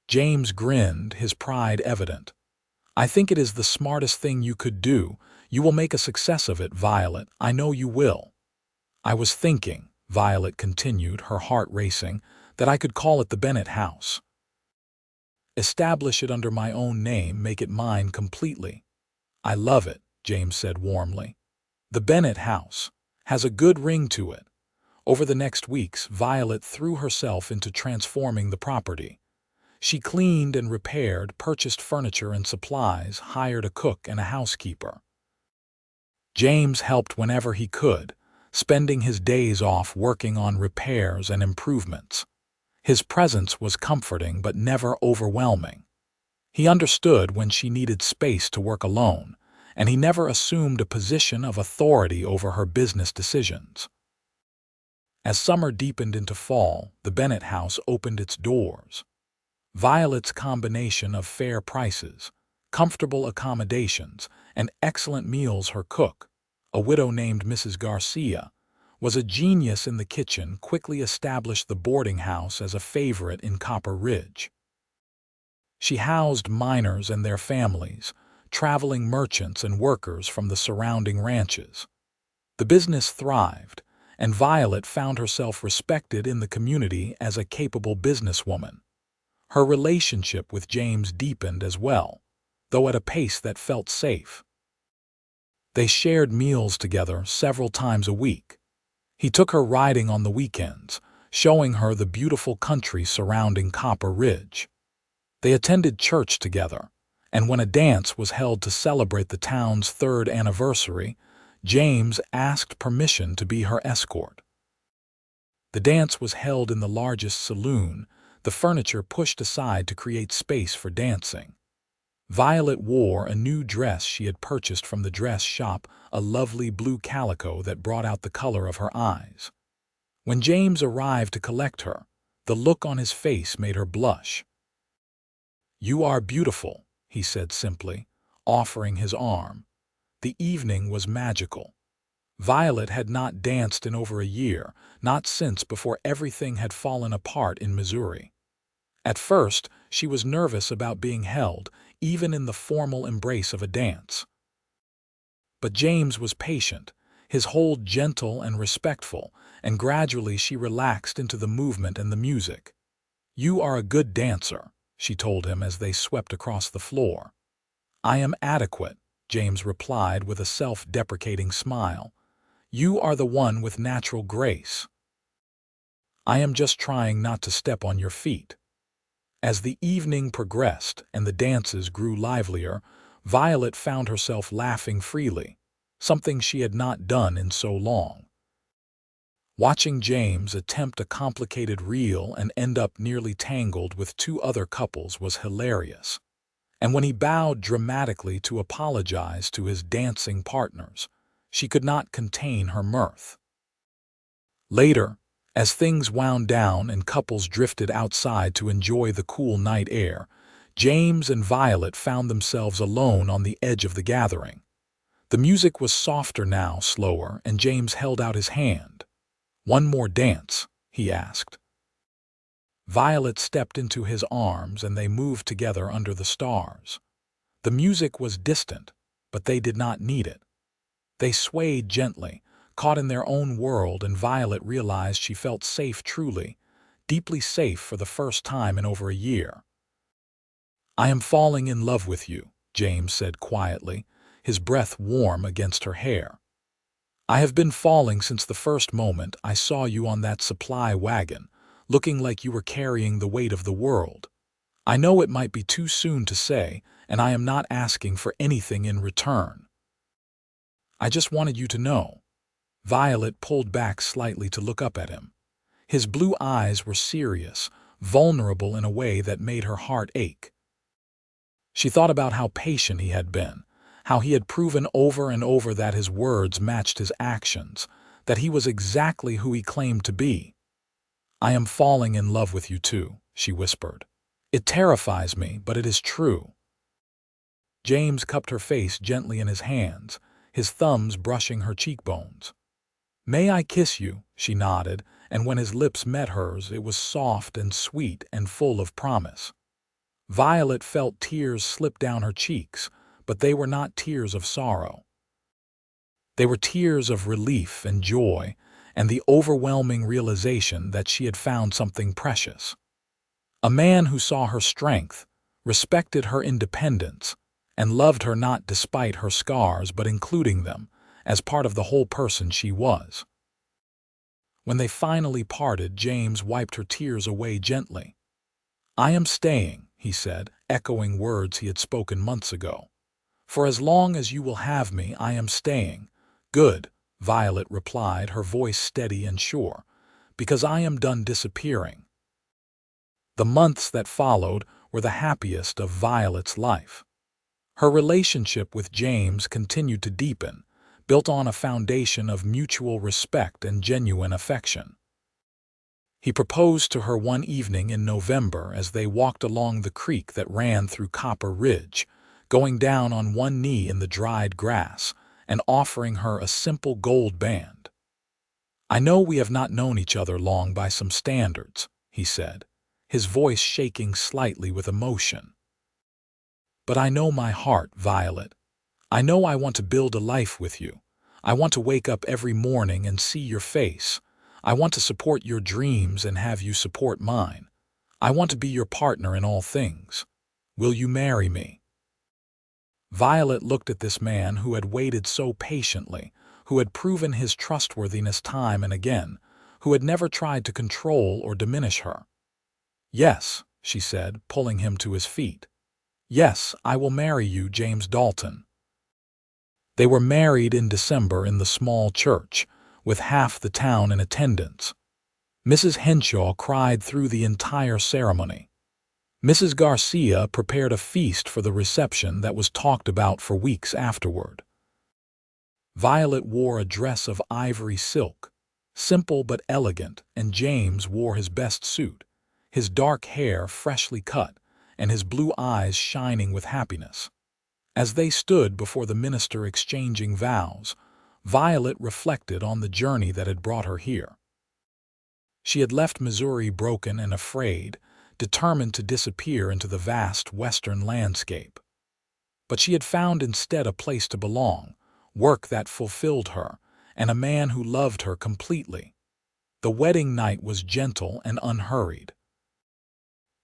James grinned, his pride evident. "I think it is the smartest thing you could do. You will make a success of it, Violet. I know you will." "I was thinking," Violet continued, her heart racing, "that I could call it the Bennett house. Establish it under my own name, make it mine completely." "I love it," James said warmly. "The Bennett house has a good ring to it." Over the next weeks, Violet threw herself into transforming the property. She cleaned and repaired, purchased furniture and supplies, hired a cook and a housekeeper. James helped whenever he could, spending his days off working on repairs and improvements. His presence was comforting but never overwhelming. He understood when she needed space to work alone, and he never assumed a position of authority over her business decisions. As summer deepened into fall, the Bennett house opened its doors. Violet's combination of fair prices, comfortable accommodations, and excellent meals, her cook, a widow named Mrs. Garcia, was a genius in the kitchen, quickly established the boarding house as a favorite in Copper Ridge. She housed miners and their families, traveling merchants and workers from the surrounding ranches. The business thrived, and Violet found herself respected in the community as a capable businesswoman. Her relationship with James deepened as well, though at a pace that felt safe. They shared meals together several times a week. He took her riding on the weekends, showing her the beautiful country surrounding Copper Ridge. They attended church together, and when a dance was held to celebrate the town's 3rd anniversary, James asked permission to be her escort. The dance was held in the largest saloon, the furniture pushed aside to create space for dancing. Violet wore a new dress she had purchased from the dress shop, a lovely blue calico that brought out the color of her eyes. When James arrived to collect her, the look on his face made her blush. "You are beautiful," he said simply, offering his arm. The evening was magical. Violet had not danced in over a year, not since before everything had fallen apart in Missouri. At first, she was nervous about being held, even in the formal embrace of a dance. But James was patient, his hold gentle and respectful, and gradually she relaxed into the movement and the music. "You are a good dancer," she told him as they swept across the floor. "I am adequate," James replied with a self-deprecating smile. "You are the one with natural grace. I am just trying not to step on your feet." As the evening progressed and the dances grew livelier, Violet found herself laughing freely, something she had not done in so long. Watching James attempt a complicated reel and end up nearly tangled with two other couples was hilarious. And when he bowed dramatically to apologize to his dancing partners, she could not contain her mirth. Later, as things wound down and couples drifted outside to enjoy the cool night air, James and Violet found themselves alone on the edge of the gathering. The music was softer now, slower, and James held out his hand. "One more dance?" he asked. Violet stepped into his arms and they moved together under the stars. The music was distant, but they did not need it. They swayed gently, caught in their own world, and Violet realized she felt safe, truly, deeply safe for the first time in over a year. "I am falling in love with you," James said quietly, his breath warm against her hair. "I have been falling since the first moment I saw you on that supply wagon, looking like you were carrying the weight of the world. I know it might be too soon to say, and I am not asking for anything in return. I just wanted you to know." Violet pulled back slightly to look up at him. His blue eyes were serious, vulnerable in a way that made her heart ache. She thought about how patient he had been, how he had proven over and over that his words matched his actions, that he was exactly who he claimed to be. "I am falling in love with you too," she whispered. "It terrifies me, but it is true." James cupped her face gently in his hands, his thumbs brushing her cheekbones. "May I kiss you?" she nodded, and when his lips met hers, it was soft and sweet and full of promise. Violet felt tears slip down her cheeks, but they were not tears of sorrow. They were tears of relief and joy, and the overwhelming realization that she had found something precious. A man who saw her strength, respected her independence, and loved her not despite her scars but including them, as part of the whole person she was. When they finally parted, James wiped her tears away gently. "I am staying," he said, echoing words he had spoken months ago. "For as long as you will have me, I am staying." "Good," Violet replied, her voice steady and sure, "because I am done disappearing." The months that followed were the happiest of Violet's life. Her relationship with James continued to deepen, built on a foundation of mutual respect and genuine affection. He proposed to her one evening in November as they walked along the creek that ran through Copper Ridge, going down on one knee in the dried grass and offering her a simple gold band. "I know we have not known each other long by some standards," he said, his voice shaking slightly with emotion. "But I know my heart, Violet. I know I want to build a life with you. I want to wake up every morning and see your face. I want to support your dreams and have you support mine. I want to be your partner in all things. Will you marry me?" Violet looked at this man who had waited so patiently, who had proven his trustworthiness time and again, who had never tried to control or diminish her. "Yes," she said, pulling him to his feet. "Yes, I will marry you, James Dalton." They were married in December in the small church, with half the town in attendance. Mrs. Henshaw cried through the entire ceremony. Mrs. Garcia prepared a feast for the reception that was talked about for weeks afterward. Violet wore a dress of ivory silk, simple but elegant, and James wore his best suit, his dark hair freshly cut and his blue eyes shining with happiness. As they stood before the minister exchanging vows, Violet reflected on the journey that had brought her here. She had left Missouri broken and afraid, determined to disappear into the vast western landscape. But she had found instead a place to belong, work that fulfilled her, and a man who loved her completely. The wedding night was gentle and unhurried.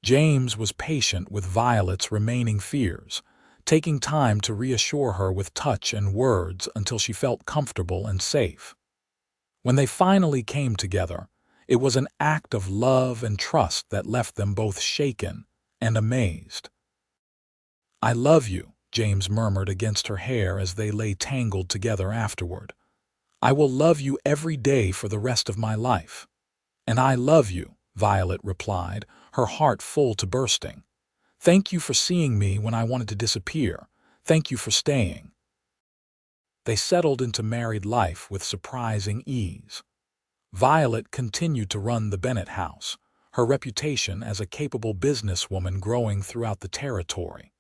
James was patient with Violet's remaining fears, taking time to reassure her with touch and words until she felt comfortable and safe. When they finally came together, it was an act of love and trust that left them both shaken and amazed. "I love you," James murmured against her hair as they lay tangled together afterward. "I will love you every day for the rest of my life." "And I love you," Violet replied, her heart full to bursting. "Thank you for seeing me when I wanted to disappear. Thank you for staying." They settled into married life with surprising ease. Violet continued to run the Bennett house, her reputation as a capable businesswoman growing throughout the territory.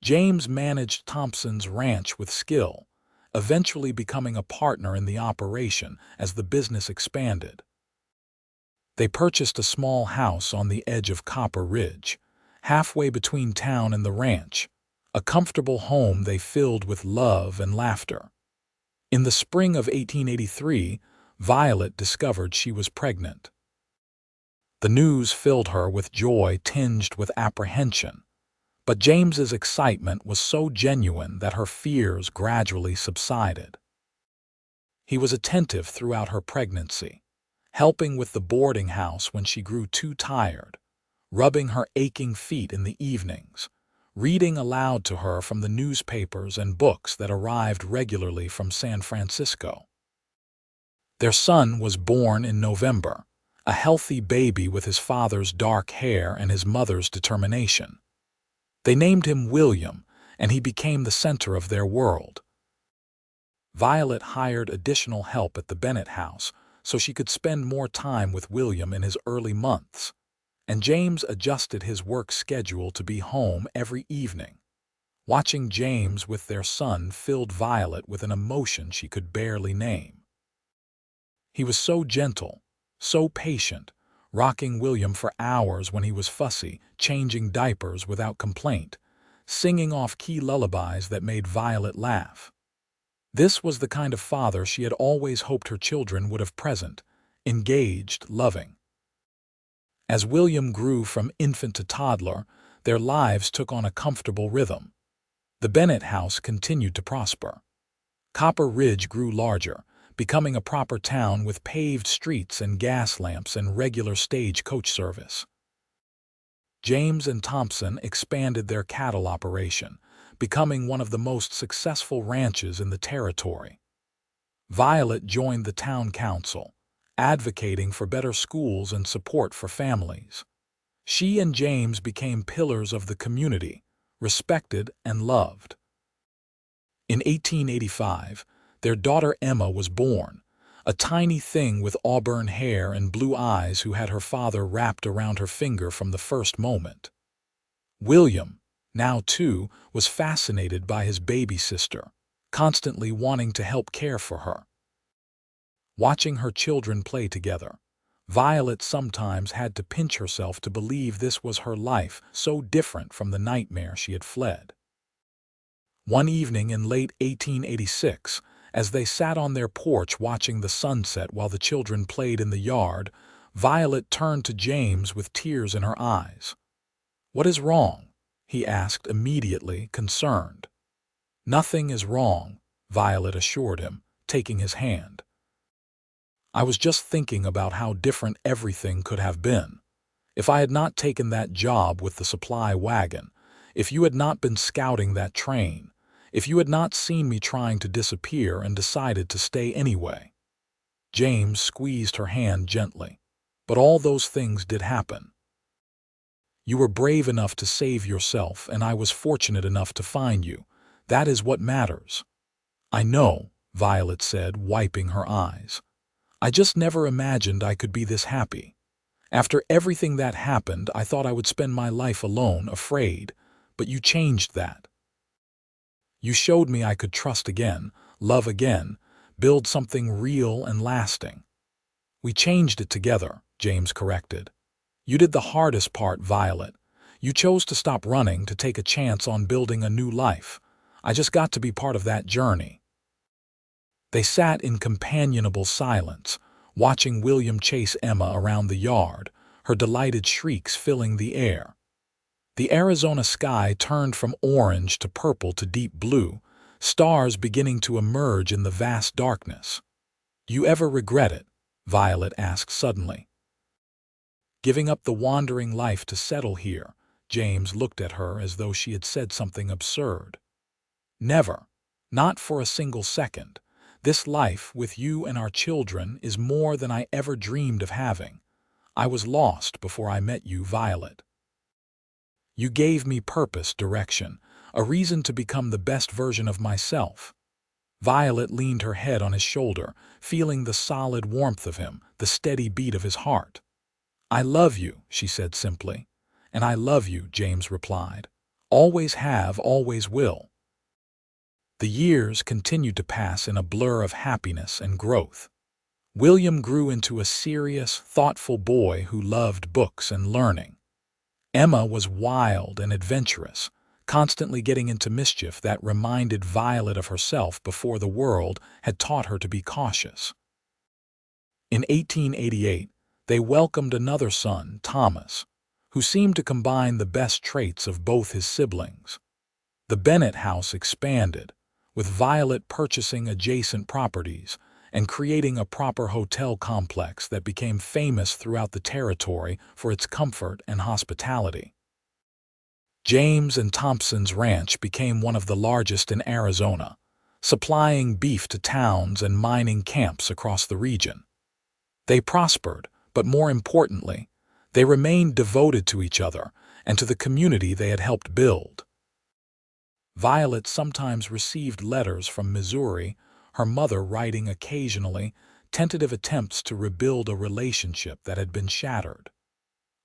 James managed Thompson's ranch with skill, eventually becoming a partner in the operation as the business expanded. They purchased a small house on the edge of Copper Ridge, halfway between town and the ranch, a comfortable home they filled with love and laughter. In the spring of 1883, Violet discovered she was pregnant. The news filled her with joy tinged with apprehension, but James's excitement was so genuine that her fears gradually subsided. He was attentive throughout her pregnancy, helping with the boarding house when she grew too tired, rubbing her aching feet in the evenings, reading aloud to her from the newspapers and books that arrived regularly from San Francisco. Their son was born in November, a healthy baby with his father's dark hair and his mother's determination. They named him William, and he became the center of their world. Violet hired additional help at the Bennett house so she could spend more time with William in his early months, and James adjusted his work schedule to be home every evening. Watching James with their son filled Violet with an emotion she could barely name. He was so gentle, so patient, rocking William for hours when he was fussy, changing diapers without complaint, singing off key lullabies that made Violet laugh. This was the kind of father she had always hoped her children would have present, engaged, loving. As William grew from infant to toddler, their lives took on a comfortable rhythm. The Bennett house continued to prosper. Copper Ridge grew larger, becoming a proper town with paved streets and gas lamps and regular stagecoach service. James and Thompson expanded their cattle operation, becoming one of the most successful ranches in the territory. Violet joined the town council, advocating for better schools and support for families. She and James became pillars of the community, respected and loved. In 1885, their daughter Emma was born, a tiny thing with auburn hair and blue eyes who had her father wrapped around her finger from the first moment. William, now 2, was fascinated by his baby sister, constantly wanting to help care for her. Watching her children play together, Violet sometimes had to pinch herself to believe this was her life, so different from the nightmare she had fled. One evening in late 1886, as they sat on their porch watching the sunset while the children played in the yard, Violet turned to James with tears in her eyes. "What is wrong?" he asked immediately, concerned. "Nothing is wrong," Violet assured him, taking his hand. "I was just thinking about how different everything could have been. If I had not taken that job with the supply wagon, if you had not been scouting that train, if you had not seen me trying to disappear and decided to stay anyway." James squeezed her hand gently. "But all those things did happen. You were brave enough to save yourself, and I was fortunate enough to find you. That is what matters." "I know," Violet said, wiping her eyes. "I just never imagined I could be this happy. After everything that happened, I thought I would spend my life alone, afraid, but you changed that. You showed me I could trust again, love again, build something real and lasting." "We changed it together," James corrected. You did the hardest part, Violet. You chose to stop running to take a chance on building a new life. I just got to be part of that journey." They sat in companionable silence, watching William chase Emma around the yard, her delighted shrieks filling the air. The Arizona sky turned from orange to purple to deep blue, stars beginning to emerge in the vast darkness. "You ever regret it?" Violet asked suddenly. "Giving up the wandering life to settle here?" James looked at her as though she had said something absurd. "Never. Not for a single second. This life with you and our children is more than I ever dreamed of having. I was lost before I met you, Violet. You gave me purpose, direction, a reason to become the best version of myself." Violet leaned her head on his shoulder, feeling the solid warmth of him, the steady beat of his heart. "I love you," she said simply. "And I love you," James replied. "Always have, always will." The years continued to pass in a blur of happiness and growth. William grew into a serious, thoughtful boy who loved books and learning. Emma was wild and adventurous, constantly getting into mischief that reminded Violet of herself before the world had taught her to be cautious. In 1888, they welcomed another son, Thomas, who seemed to combine the best traits of both his siblings. The Bennett house expanded, with Violet purchasing adjacent properties and creating a proper hotel complex that became famous throughout the territory for its comfort and hospitality. James and Thompson's ranch became one of the largest in Arizona, supplying beef to towns and mining camps across the region. They prospered, but more importantly, they remained devoted to each other and to the community they had helped build. Violet sometimes received letters from Missouri, her mother writing occasionally, tentative attempts to rebuild a relationship that had been shattered.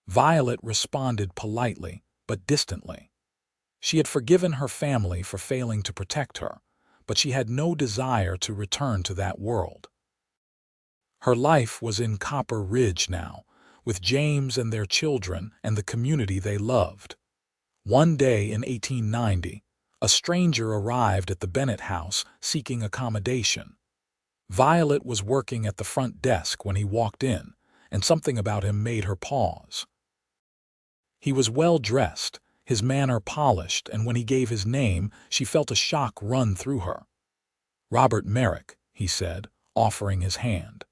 Violet responded politely, but distantly. She had forgiven her family for failing to protect her, but she had no desire to return to that world. Her life was in Copper Ridge now, with James and their children and the community they loved. One day in 1890, a stranger arrived at the Bennett house seeking accommodation. Violet was working at the front desk when he walked in, and something about him made her pause. He was well-dressed, his manner polished, and when he gave his name, she felt a shock run through her. "Robert Merrick," he said, offering his hand.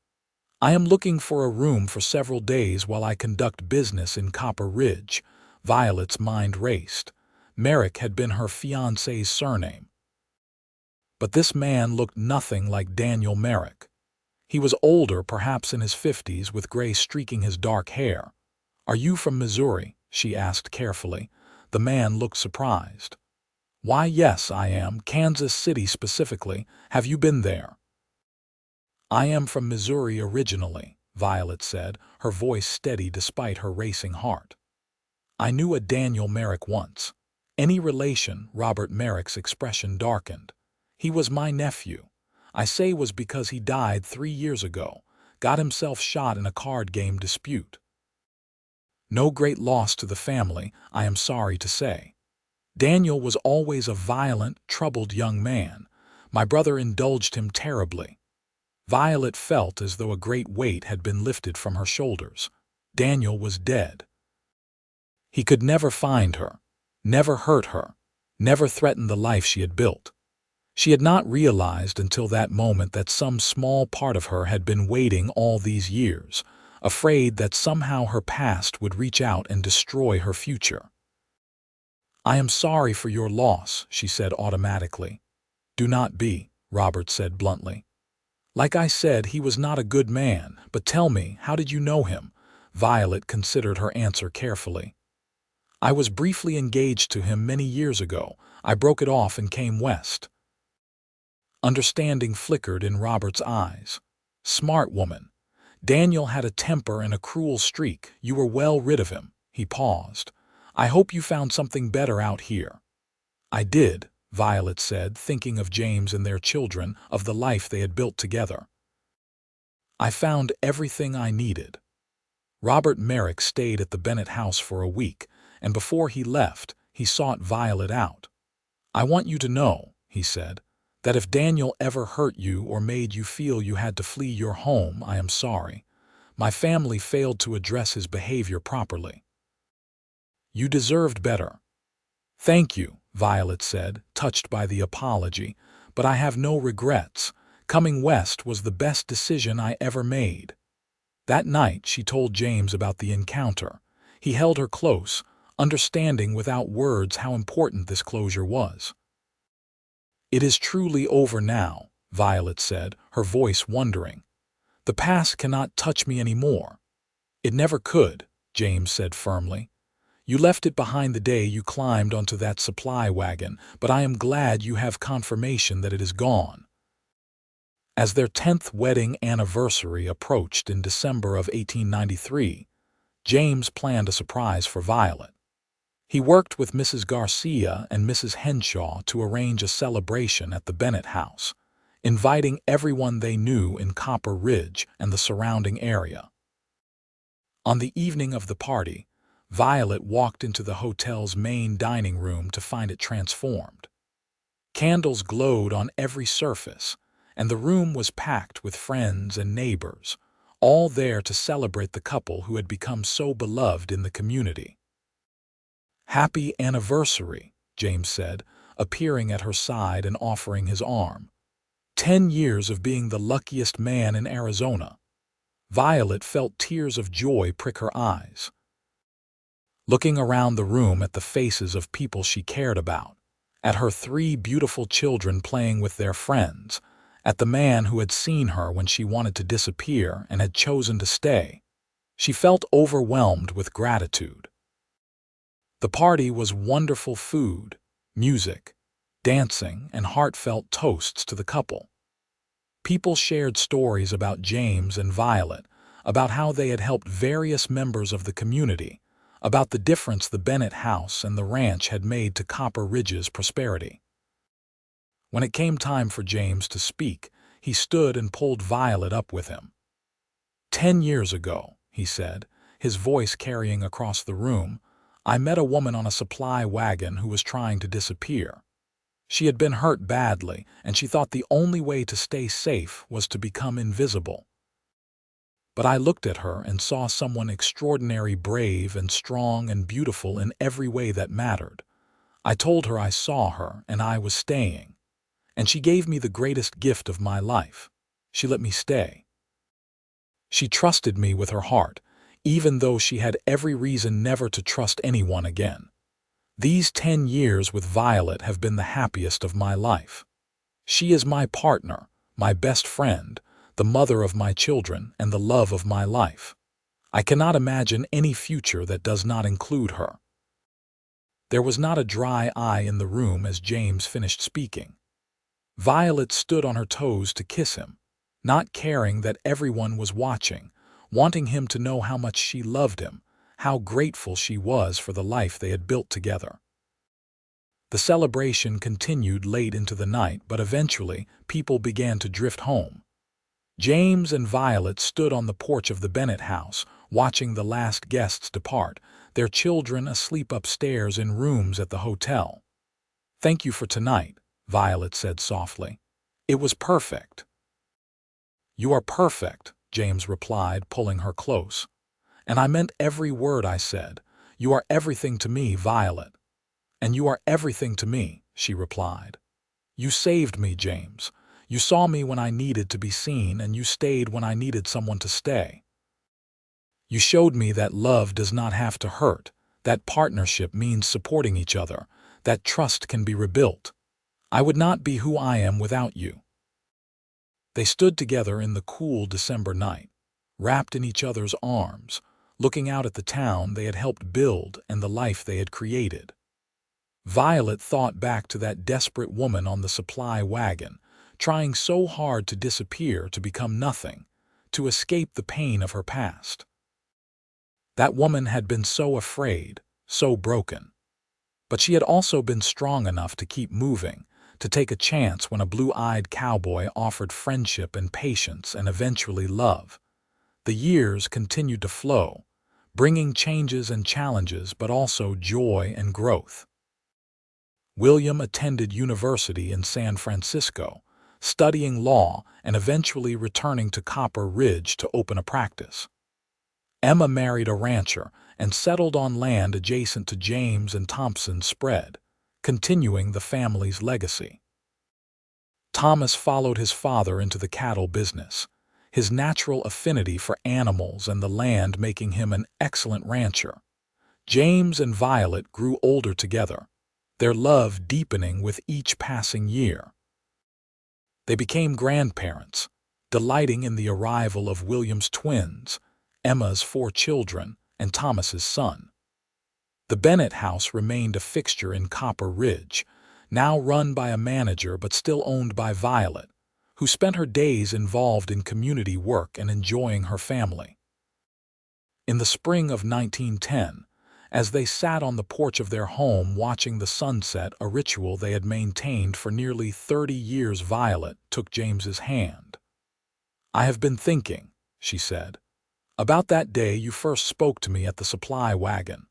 "I am looking for a room for several days while I conduct business in Copper Ridge." Violet's mind raced. Merrick had been her fiancé's surname. But this man looked nothing like Daniel Merrick. He was older, perhaps in his 50s, with gray streaking his dark hair. "Are you from Missouri?" she asked carefully. The man looked surprised. "Why, yes, I am. Kansas City specifically. Have you been there?" "I am from Missouri originally," Violet said, her voice steady despite her racing heart. "I knew a Daniel Merrick once." "Any relation?" Robert Merrick's expression darkened. "He was my nephew. I say was because he died 3 years ago, got himself shot in a card game dispute. No great loss to the family, I am sorry to say. Daniel was always a violent, troubled young man. My brother indulged him terribly." Violet felt as though a great weight had been lifted from her shoulders. Daniel was dead. He could never find her, never hurt her, never threaten the life she had built. She had not realized until that moment that some small part of her had been waiting all these years, afraid that somehow her past would reach out and destroy her future. "I am sorry for your loss," she said automatically. "Do not be," Robert said bluntly. "Like I said, he was not a good man, but tell me, how did you know him?" Violet considered her answer carefully. "I was briefly engaged to him many years ago. I broke it off and came west." Understanding flickered in Robert's eyes. "Smart woman. Daniel had a temper and a cruel streak. You were well rid of him." He paused. "I hope you found something better out here." "I did," Violet said, thinking of James and their children, of the life they had built together. "I found everything I needed." Robert Merrick stayed at the Bennett house for a week, and before he left, he sought Violet out. "I want you to know," he said, "that if Daniel ever hurt you or made you feel you had to flee your home, I am sorry. My family failed to address his behavior properly. You deserved better." "Thank you," Violet said, touched by the apology, "but I have no regrets. Coming west was the best decision I ever made." That night she told James about the encounter. He held her close, understanding without words how important this closure was. "It is truly over now," Violet said, her voice wondering. "The past cannot touch me anymore." "It never could," James said firmly. "You left it behind the day you climbed onto that supply wagon, but I am glad you have confirmation that it is gone." As their 10th wedding anniversary approached in December of 1893, James planned a surprise for Violet. He worked with Mrs. Garcia and Mrs. Henshaw to arrange a celebration at the Bennett house, inviting everyone they knew in Copper Ridge and the surrounding area. On the evening of the party, Violet walked into the hotel's main dining room to find it transformed. Candles glowed on every surface, and the room was packed with friends and neighbors, all there to celebrate the couple who had become so beloved in the community. "Happy anniversary," James said, appearing at her side and offering his arm. 10 years of being the luckiest man in Arizona." Violet felt tears of joy prick her eyes. Looking around the room at the faces of people she cared about, at her 3 beautiful children playing with their friends, at the man who had seen her when she wanted to disappear and had chosen to stay, she felt overwhelmed with gratitude. The party was wonderful food, music, dancing, and heartfelt toasts to the couple. People shared stories about James and Violet, about how they had helped various members of the community, about the difference the Bennett house and the ranch had made to Copper Ridge's prosperity. When it came time for James to speak, he stood and pulled Violet up with him. "10 years ago," he said, his voice carrying across the room, "I met a woman on a supply wagon who was trying to disappear. She had been hurt badly, and she thought the only way to stay safe was to become invisible. But I looked at her and saw someone extraordinary, brave and strong and beautiful in every way that mattered. I told her I saw her and I was staying. And she gave me the greatest gift of my life. She let me stay. She trusted me with her heart, even though she had every reason never to trust anyone again. These 10 years with Violet have been the happiest of my life. She is my partner, my best friend, the mother of my children, and the love of my life. I cannot imagine any future that does not include her." There was not a dry eye in the room as James finished speaking. Violet stood on her toes to kiss him, not caring that everyone was watching, wanting him to know how much she loved him, how grateful she was for the life they had built together. The celebration continued late into the night, but eventually people began to drift home. James and Violet stood on the porch of the Bennett house, watching the last guests depart, their children asleep upstairs in rooms at the hotel. "Thank you for tonight," Violet said softly. "It was perfect." "You are perfect," James replied, pulling her close. "And I meant every word I said. You are everything to me, Violet." "And you are everything to me," she replied. "You saved me, James. You saw me when I needed to be seen, and you stayed when I needed someone to stay. You showed me that love does not have to hurt, that partnership means supporting each other, that trust can be rebuilt. I would not be who I am without you." They stood together in the cool December night, wrapped in each other's arms, looking out at the town they had helped build and the life they had created. Violet thought back to that desperate woman on the supply wagon, trying so hard to disappear, to become nothing, to escape the pain of her past. That woman had been so afraid, so broken. But she had also been strong enough to keep moving, to take a chance when a blue-eyed cowboy offered friendship and patience and eventually love. The years continued to flow, bringing changes and challenges but also joy and growth. William attended university in San Francisco, studying law and eventually returning to Copper Ridge to open a practice. Emma married a rancher and settled on land adjacent to James and Thompson's spread, continuing the family's legacy. Thomas followed his father into the cattle business, his natural affinity for animals and the land making him an excellent rancher. James and Violet grew older together, their love deepening with each passing year. They became grandparents, delighting in the arrival of William's twins, Emma's 4 children, and Thomas's son. The Bennett house remained a fixture in Copper Ridge, now run by a manager but still owned by Violet, who spent her days involved in community work and enjoying her family. In the spring of 1910, as they sat on the porch of their home watching the sunset, a ritual they had maintained for nearly 30 years, Violet took James's hand. "I have been thinking," she said, "about that day you first spoke to me at the supply wagon.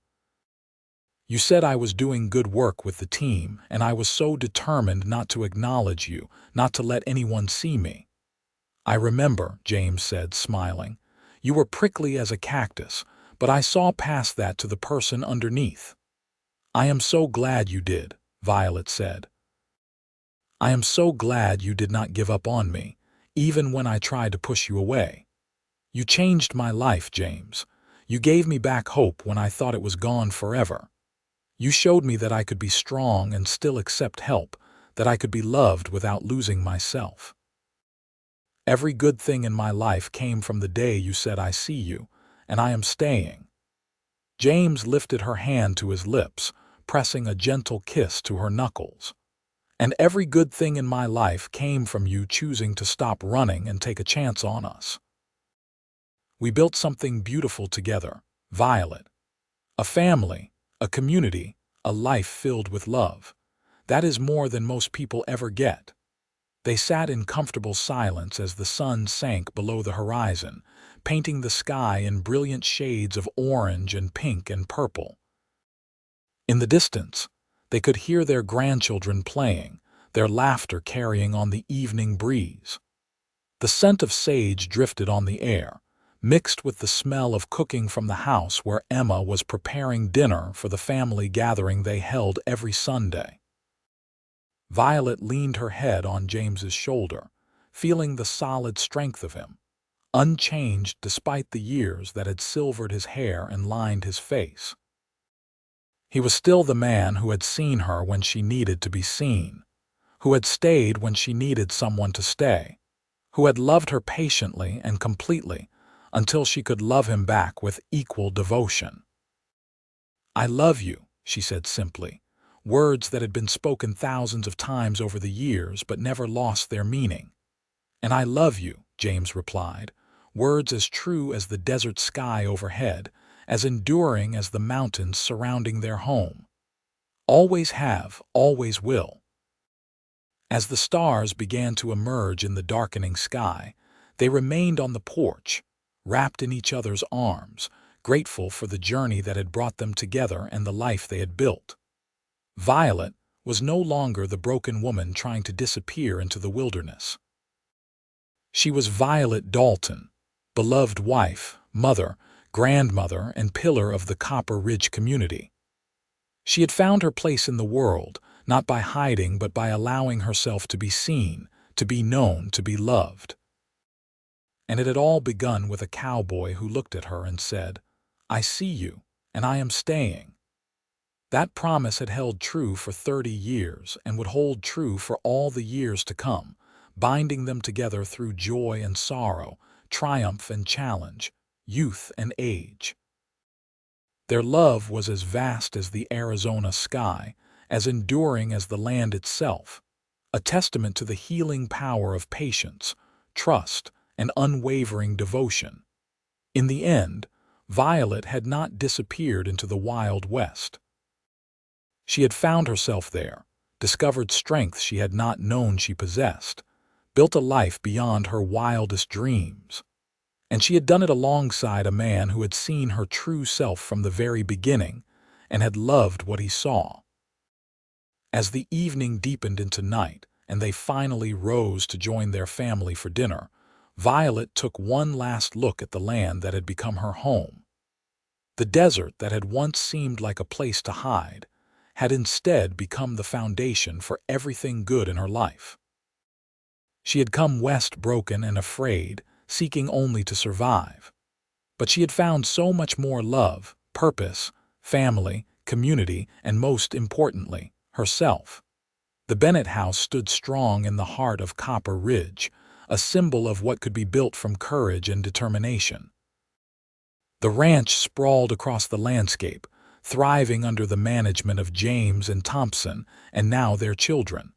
You said I was doing good work with the team, and I was so determined not to acknowledge you, not to let anyone see me." "I remember," James said, smiling. "You were prickly as a cactus, but I saw past that to the person underneath." "I am so glad you did," Violet said. "I am so glad you did not give up on me, even when I tried to push you away. You changed my life, James. You gave me back hope when I thought it was gone forever. You showed me that I could be strong and still accept help, that I could be loved without losing myself. Every good thing in my life came from the day you said I see you, and I am staying." James lifted her hand to his lips, pressing a gentle kiss to her knuckles. "And every good thing in my life came from you choosing to stop running and take a chance on us. We built something beautiful together, Violet. A family, a community, a life filled with love. That is more than most people ever get." They sat in comfortable silence as the sun sank below the horizon, painting the sky in brilliant shades of orange and pink and purple. In the distance, they could hear their grandchildren playing, their laughter carrying on the evening breeze. The scent of sage drifted on the air, mixed with the smell of cooking from the house where Emma was preparing dinner for the family gathering they held every Sunday. Violet leaned her head on James's shoulder, feeling the solid strength of him, unchanged despite the years that had silvered his hair and lined his face. He was still the man who had seen her when she needed to be seen, who had stayed when she needed someone to stay, who had loved her patiently and completely until she could love him back with equal devotion. "I love you," she said simply, words that had been spoken thousands of times over the years but never lost their meaning. "And I love you," James replied, words as true as the desert sky overhead, as enduring as the mountains surrounding their home. "Always have, always will." As the stars began to emerge in the darkening sky, they remained on the porch, wrapped in each other's arms, grateful for the journey that had brought them together and the life they had built. Violet was no longer the broken woman trying to disappear into the wilderness. She was Violet Dalton, beloved wife, mother, grandmother, and pillar of the Copper Ridge community. She had found her place in the world, not by hiding but by allowing herself to be seen, to be known, to be loved. And it had all begun with a cowboy who looked at her and said, "I see you, and I am staying." That promise had held true for 30 years and would hold true for all the years to come, binding them together through joy and sorrow, triumph and challenge, youth and age. Their love was as vast as the Arizona sky, as enduring as the land itself, a testament to the healing power of patience, trust, and unwavering devotion. In the end, Violet had not disappeared into the Wild West. She had found herself there, discovered strength she had not known she possessed, built a life beyond her wildest dreams. And she had done it alongside a man who had seen her true self from the very beginning and had loved what he saw. As the evening deepened into night and they finally rose to join their family for dinner, Violet took one last look at the land that had become her home. The desert that had once seemed like a place to hide had instead become the foundation for everything good in her life. She had come west broken and afraid, seeking only to survive. But she had found so much more love, purpose, family, community, and most importantly, herself. The Bennett house stood strong in the heart of Copper Ridge, a symbol of what could be built from courage and determination. The ranch sprawled across the landscape, thriving under the management of James and Thompson, and now their children.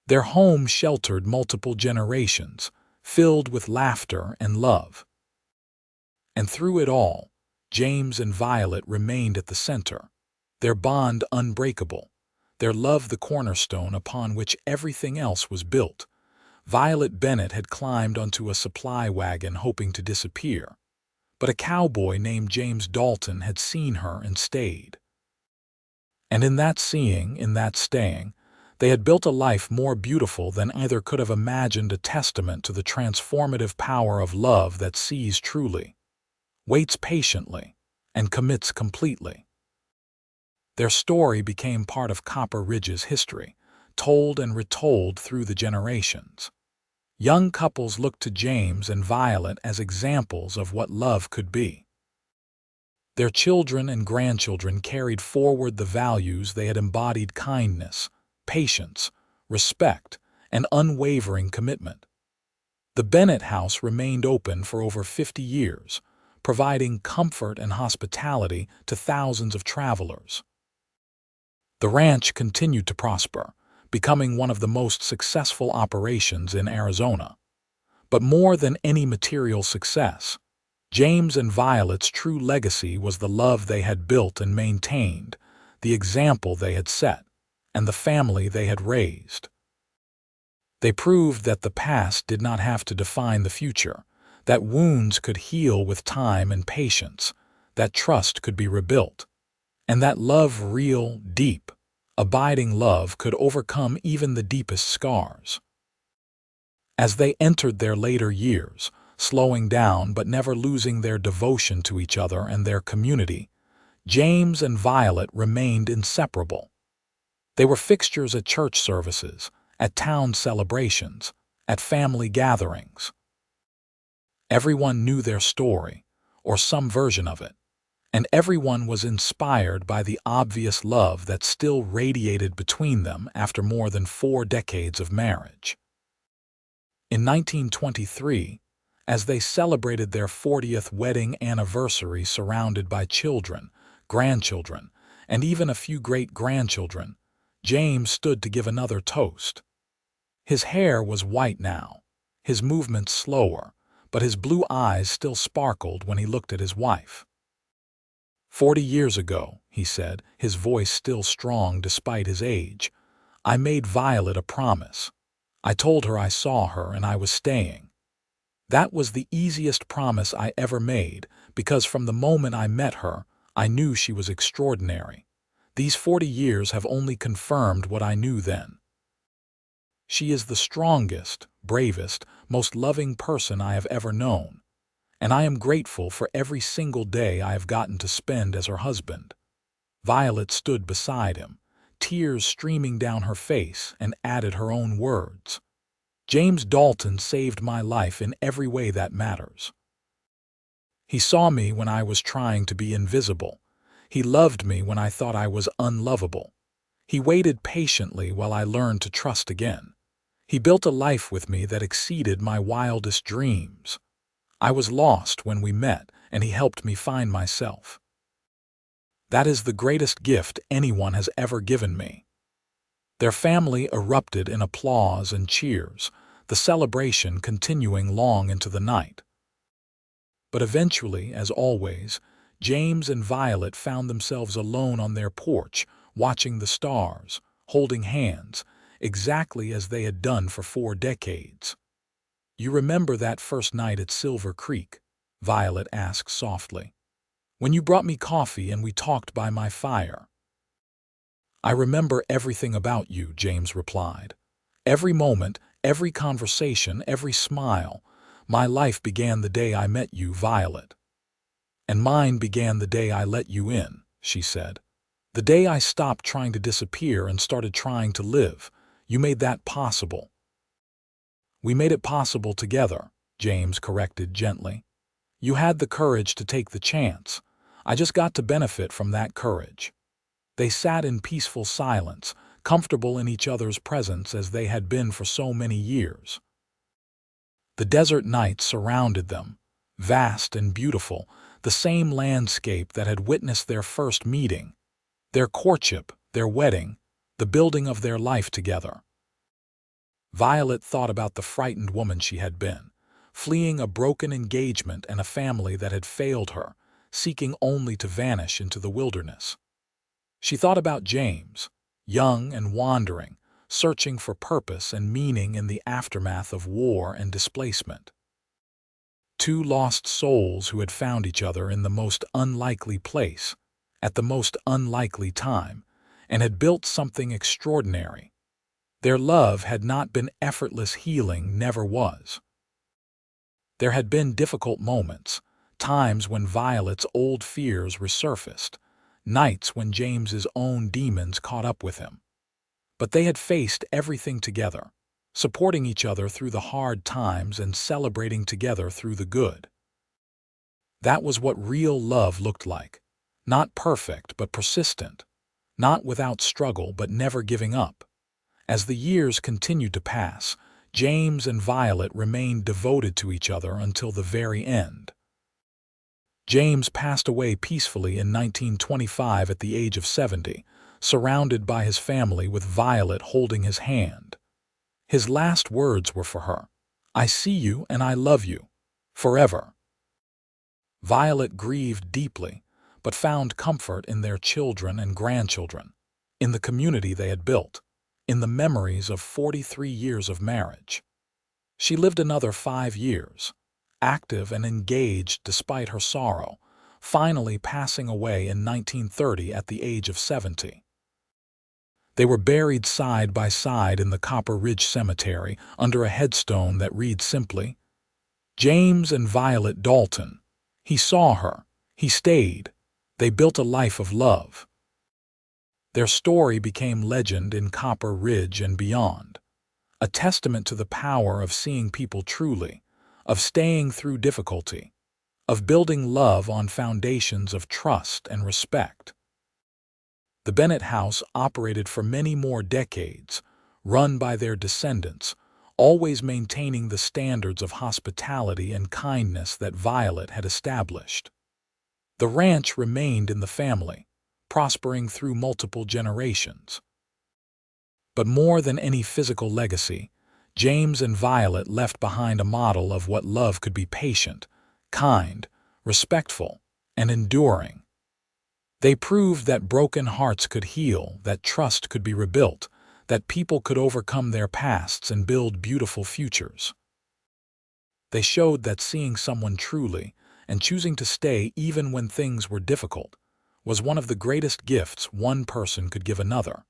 Their home sheltered multiple generations, filled with laughter and love. And through it all, James and Violet remained at the center, their bond unbreakable, their love the cornerstone upon which everything else was built. Violet Bennett had climbed onto a supply wagon hoping to disappear, but a cowboy named James Dalton had seen her and stayed. And in that seeing, in that staying, they had built a life more beautiful than either could have imagined, a testament to the transformative power of love that sees truly, waits patiently, and commits completely. Their story became part of Copper Ridge's history, told and retold through the generations. Young couples looked to James and Violet as examples of what love could be. Their children and grandchildren carried forward the values they had embodied: kindness, patience, respect, and unwavering commitment. The Bennett house remained open for over 50 years, providing comfort and hospitality to thousands of travelers. The ranch continued to prosper, becoming one of the most successful operations in Arizona. But more than any material success, James and Violet's true legacy was the love they had built and maintained, the example they had set, and the family they had raised. They proved that the past did not have to define the future, that wounds could heal with time and patience, that trust could be rebuilt, and that love, real, deep, abiding love, could overcome even the deepest scars. As they entered their later years, slowing down but never losing their devotion to each other and their community, James and Violet remained inseparable. They were fixtures at church services, at town celebrations, at family gatherings. Everyone knew their story, or some version of it, and everyone was inspired by the obvious love that still radiated between them after more than 4 decades of marriage. In 1923, as they celebrated their 40th wedding anniversary surrounded by children, grandchildren, and even a few great-grandchildren, James stood to give another toast. His hair was white now, his movements slower, but his blue eyes still sparkled when he looked at his wife. 40 years ago, he said, his voice still strong despite his age, I made Violet a promise. I told her I saw her and I was staying. That was the easiest promise I ever made, because from the moment I met her, I knew she was extraordinary. These 40 years have only confirmed what I knew then. She is the strongest, bravest, most loving person I have ever known, and I am grateful for every single day I have gotten to spend as her husband. Violet stood beside him, tears streaming down her face, and added her own words. James Dalton saved my life in every way that matters. He saw me when I was trying to be invisible. He loved me when I thought I was unlovable. He waited patiently while I learned to trust again. He built a life with me that exceeded my wildest dreams. I was lost when we met, and he helped me find myself. That is the greatest gift anyone has ever given me. Their family erupted in applause and cheers, the celebration continuing long into the night. But eventually, as always, James and Violet found themselves alone on their porch, watching the stars, holding hands, exactly as they had done for 4 decades. "You remember that first night at Silver Creek?" Violet asked softly. "When you brought me coffee and we talked by my fire." "I remember everything about you," James replied. "Every moment, every conversation, every smile. My life began the day I met you, Violet." "And mine began the day I let you in," she said. "The day I stopped trying to disappear and started trying to live. You made that possible." "We made it possible together," James corrected gently. "You had the courage to take the chance. I just got to benefit from that courage." They sat in peaceful silence, comfortable in each other's presence as they had been for so many years. The desert night surrounded them, vast and beautiful, the same landscape that had witnessed their first meeting, their courtship, their wedding, the building of their life together. Violet thought about the frightened woman she had been, fleeing a broken engagement and a family that had failed her, seeking only to vanish into the wilderness. She thought about James, young and wandering, searching for purpose and meaning in the aftermath of war and displacement. Two lost souls who had found each other in the most unlikely place, at the most unlikely time, and had built something extraordinary. Their love had not been effortless, healing never was. There had been difficult moments, times when Violet's old fears resurfaced, nights when James's own demons caught up with him. But they had faced everything together, supporting each other through the hard times and celebrating together through the good. That was what real love looked like. Not perfect, but persistent. Not without struggle, but never giving up. As the years continued to pass, James and Violet remained devoted to each other until the very end. James passed away peacefully in 1925 at the age of 70, surrounded by his family with Violet holding his hand. His last words were for her, "I see you and I love you. Forever." Violet grieved deeply, but found comfort in their children and grandchildren, in the community they had built, in the memories of 43 years of marriage. She lived another 5 years, active and engaged despite her sorrow, finally passing away in 1930 at the age of 70. They were buried side by side in the Copper Ridge Cemetery under a headstone that read simply, "James and Violet Dalton. He saw her. He stayed. They built a life of love." Their story became legend in Copper Ridge and beyond, a testament to the power of seeing people truly, of staying through difficulty, of building love on foundations of trust and respect. The Bennett house operated for many more decades, run by their descendants, always maintaining the standards of hospitality and kindness that Violet had established. The ranch remained in the family, prospering through multiple generations. But more than any physical legacy, James and Violet left behind a model of what love could be: patient, kind, respectful, and enduring. They proved that broken hearts could heal, that trust could be rebuilt, that people could overcome their pasts and build beautiful futures. They showed that seeing someone truly and choosing to stay even when things were difficult was one of the greatest gifts one person could give another.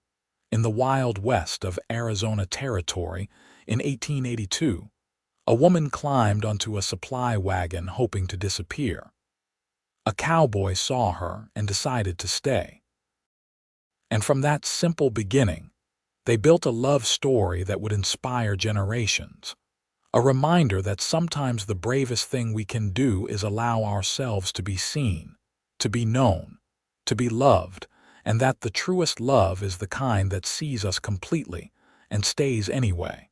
In the Wild West of Arizona Territory in 1882, a woman climbed onto a supply wagon hoping to disappear. A cowboy saw her and decided to stay. And from that simple beginning, they built a love story that would inspire generations. A reminder that sometimes the bravest thing we can do is allow ourselves to be seen, to be known, to be loved, and that the truest love is the kind that sees us completely and stays anyway.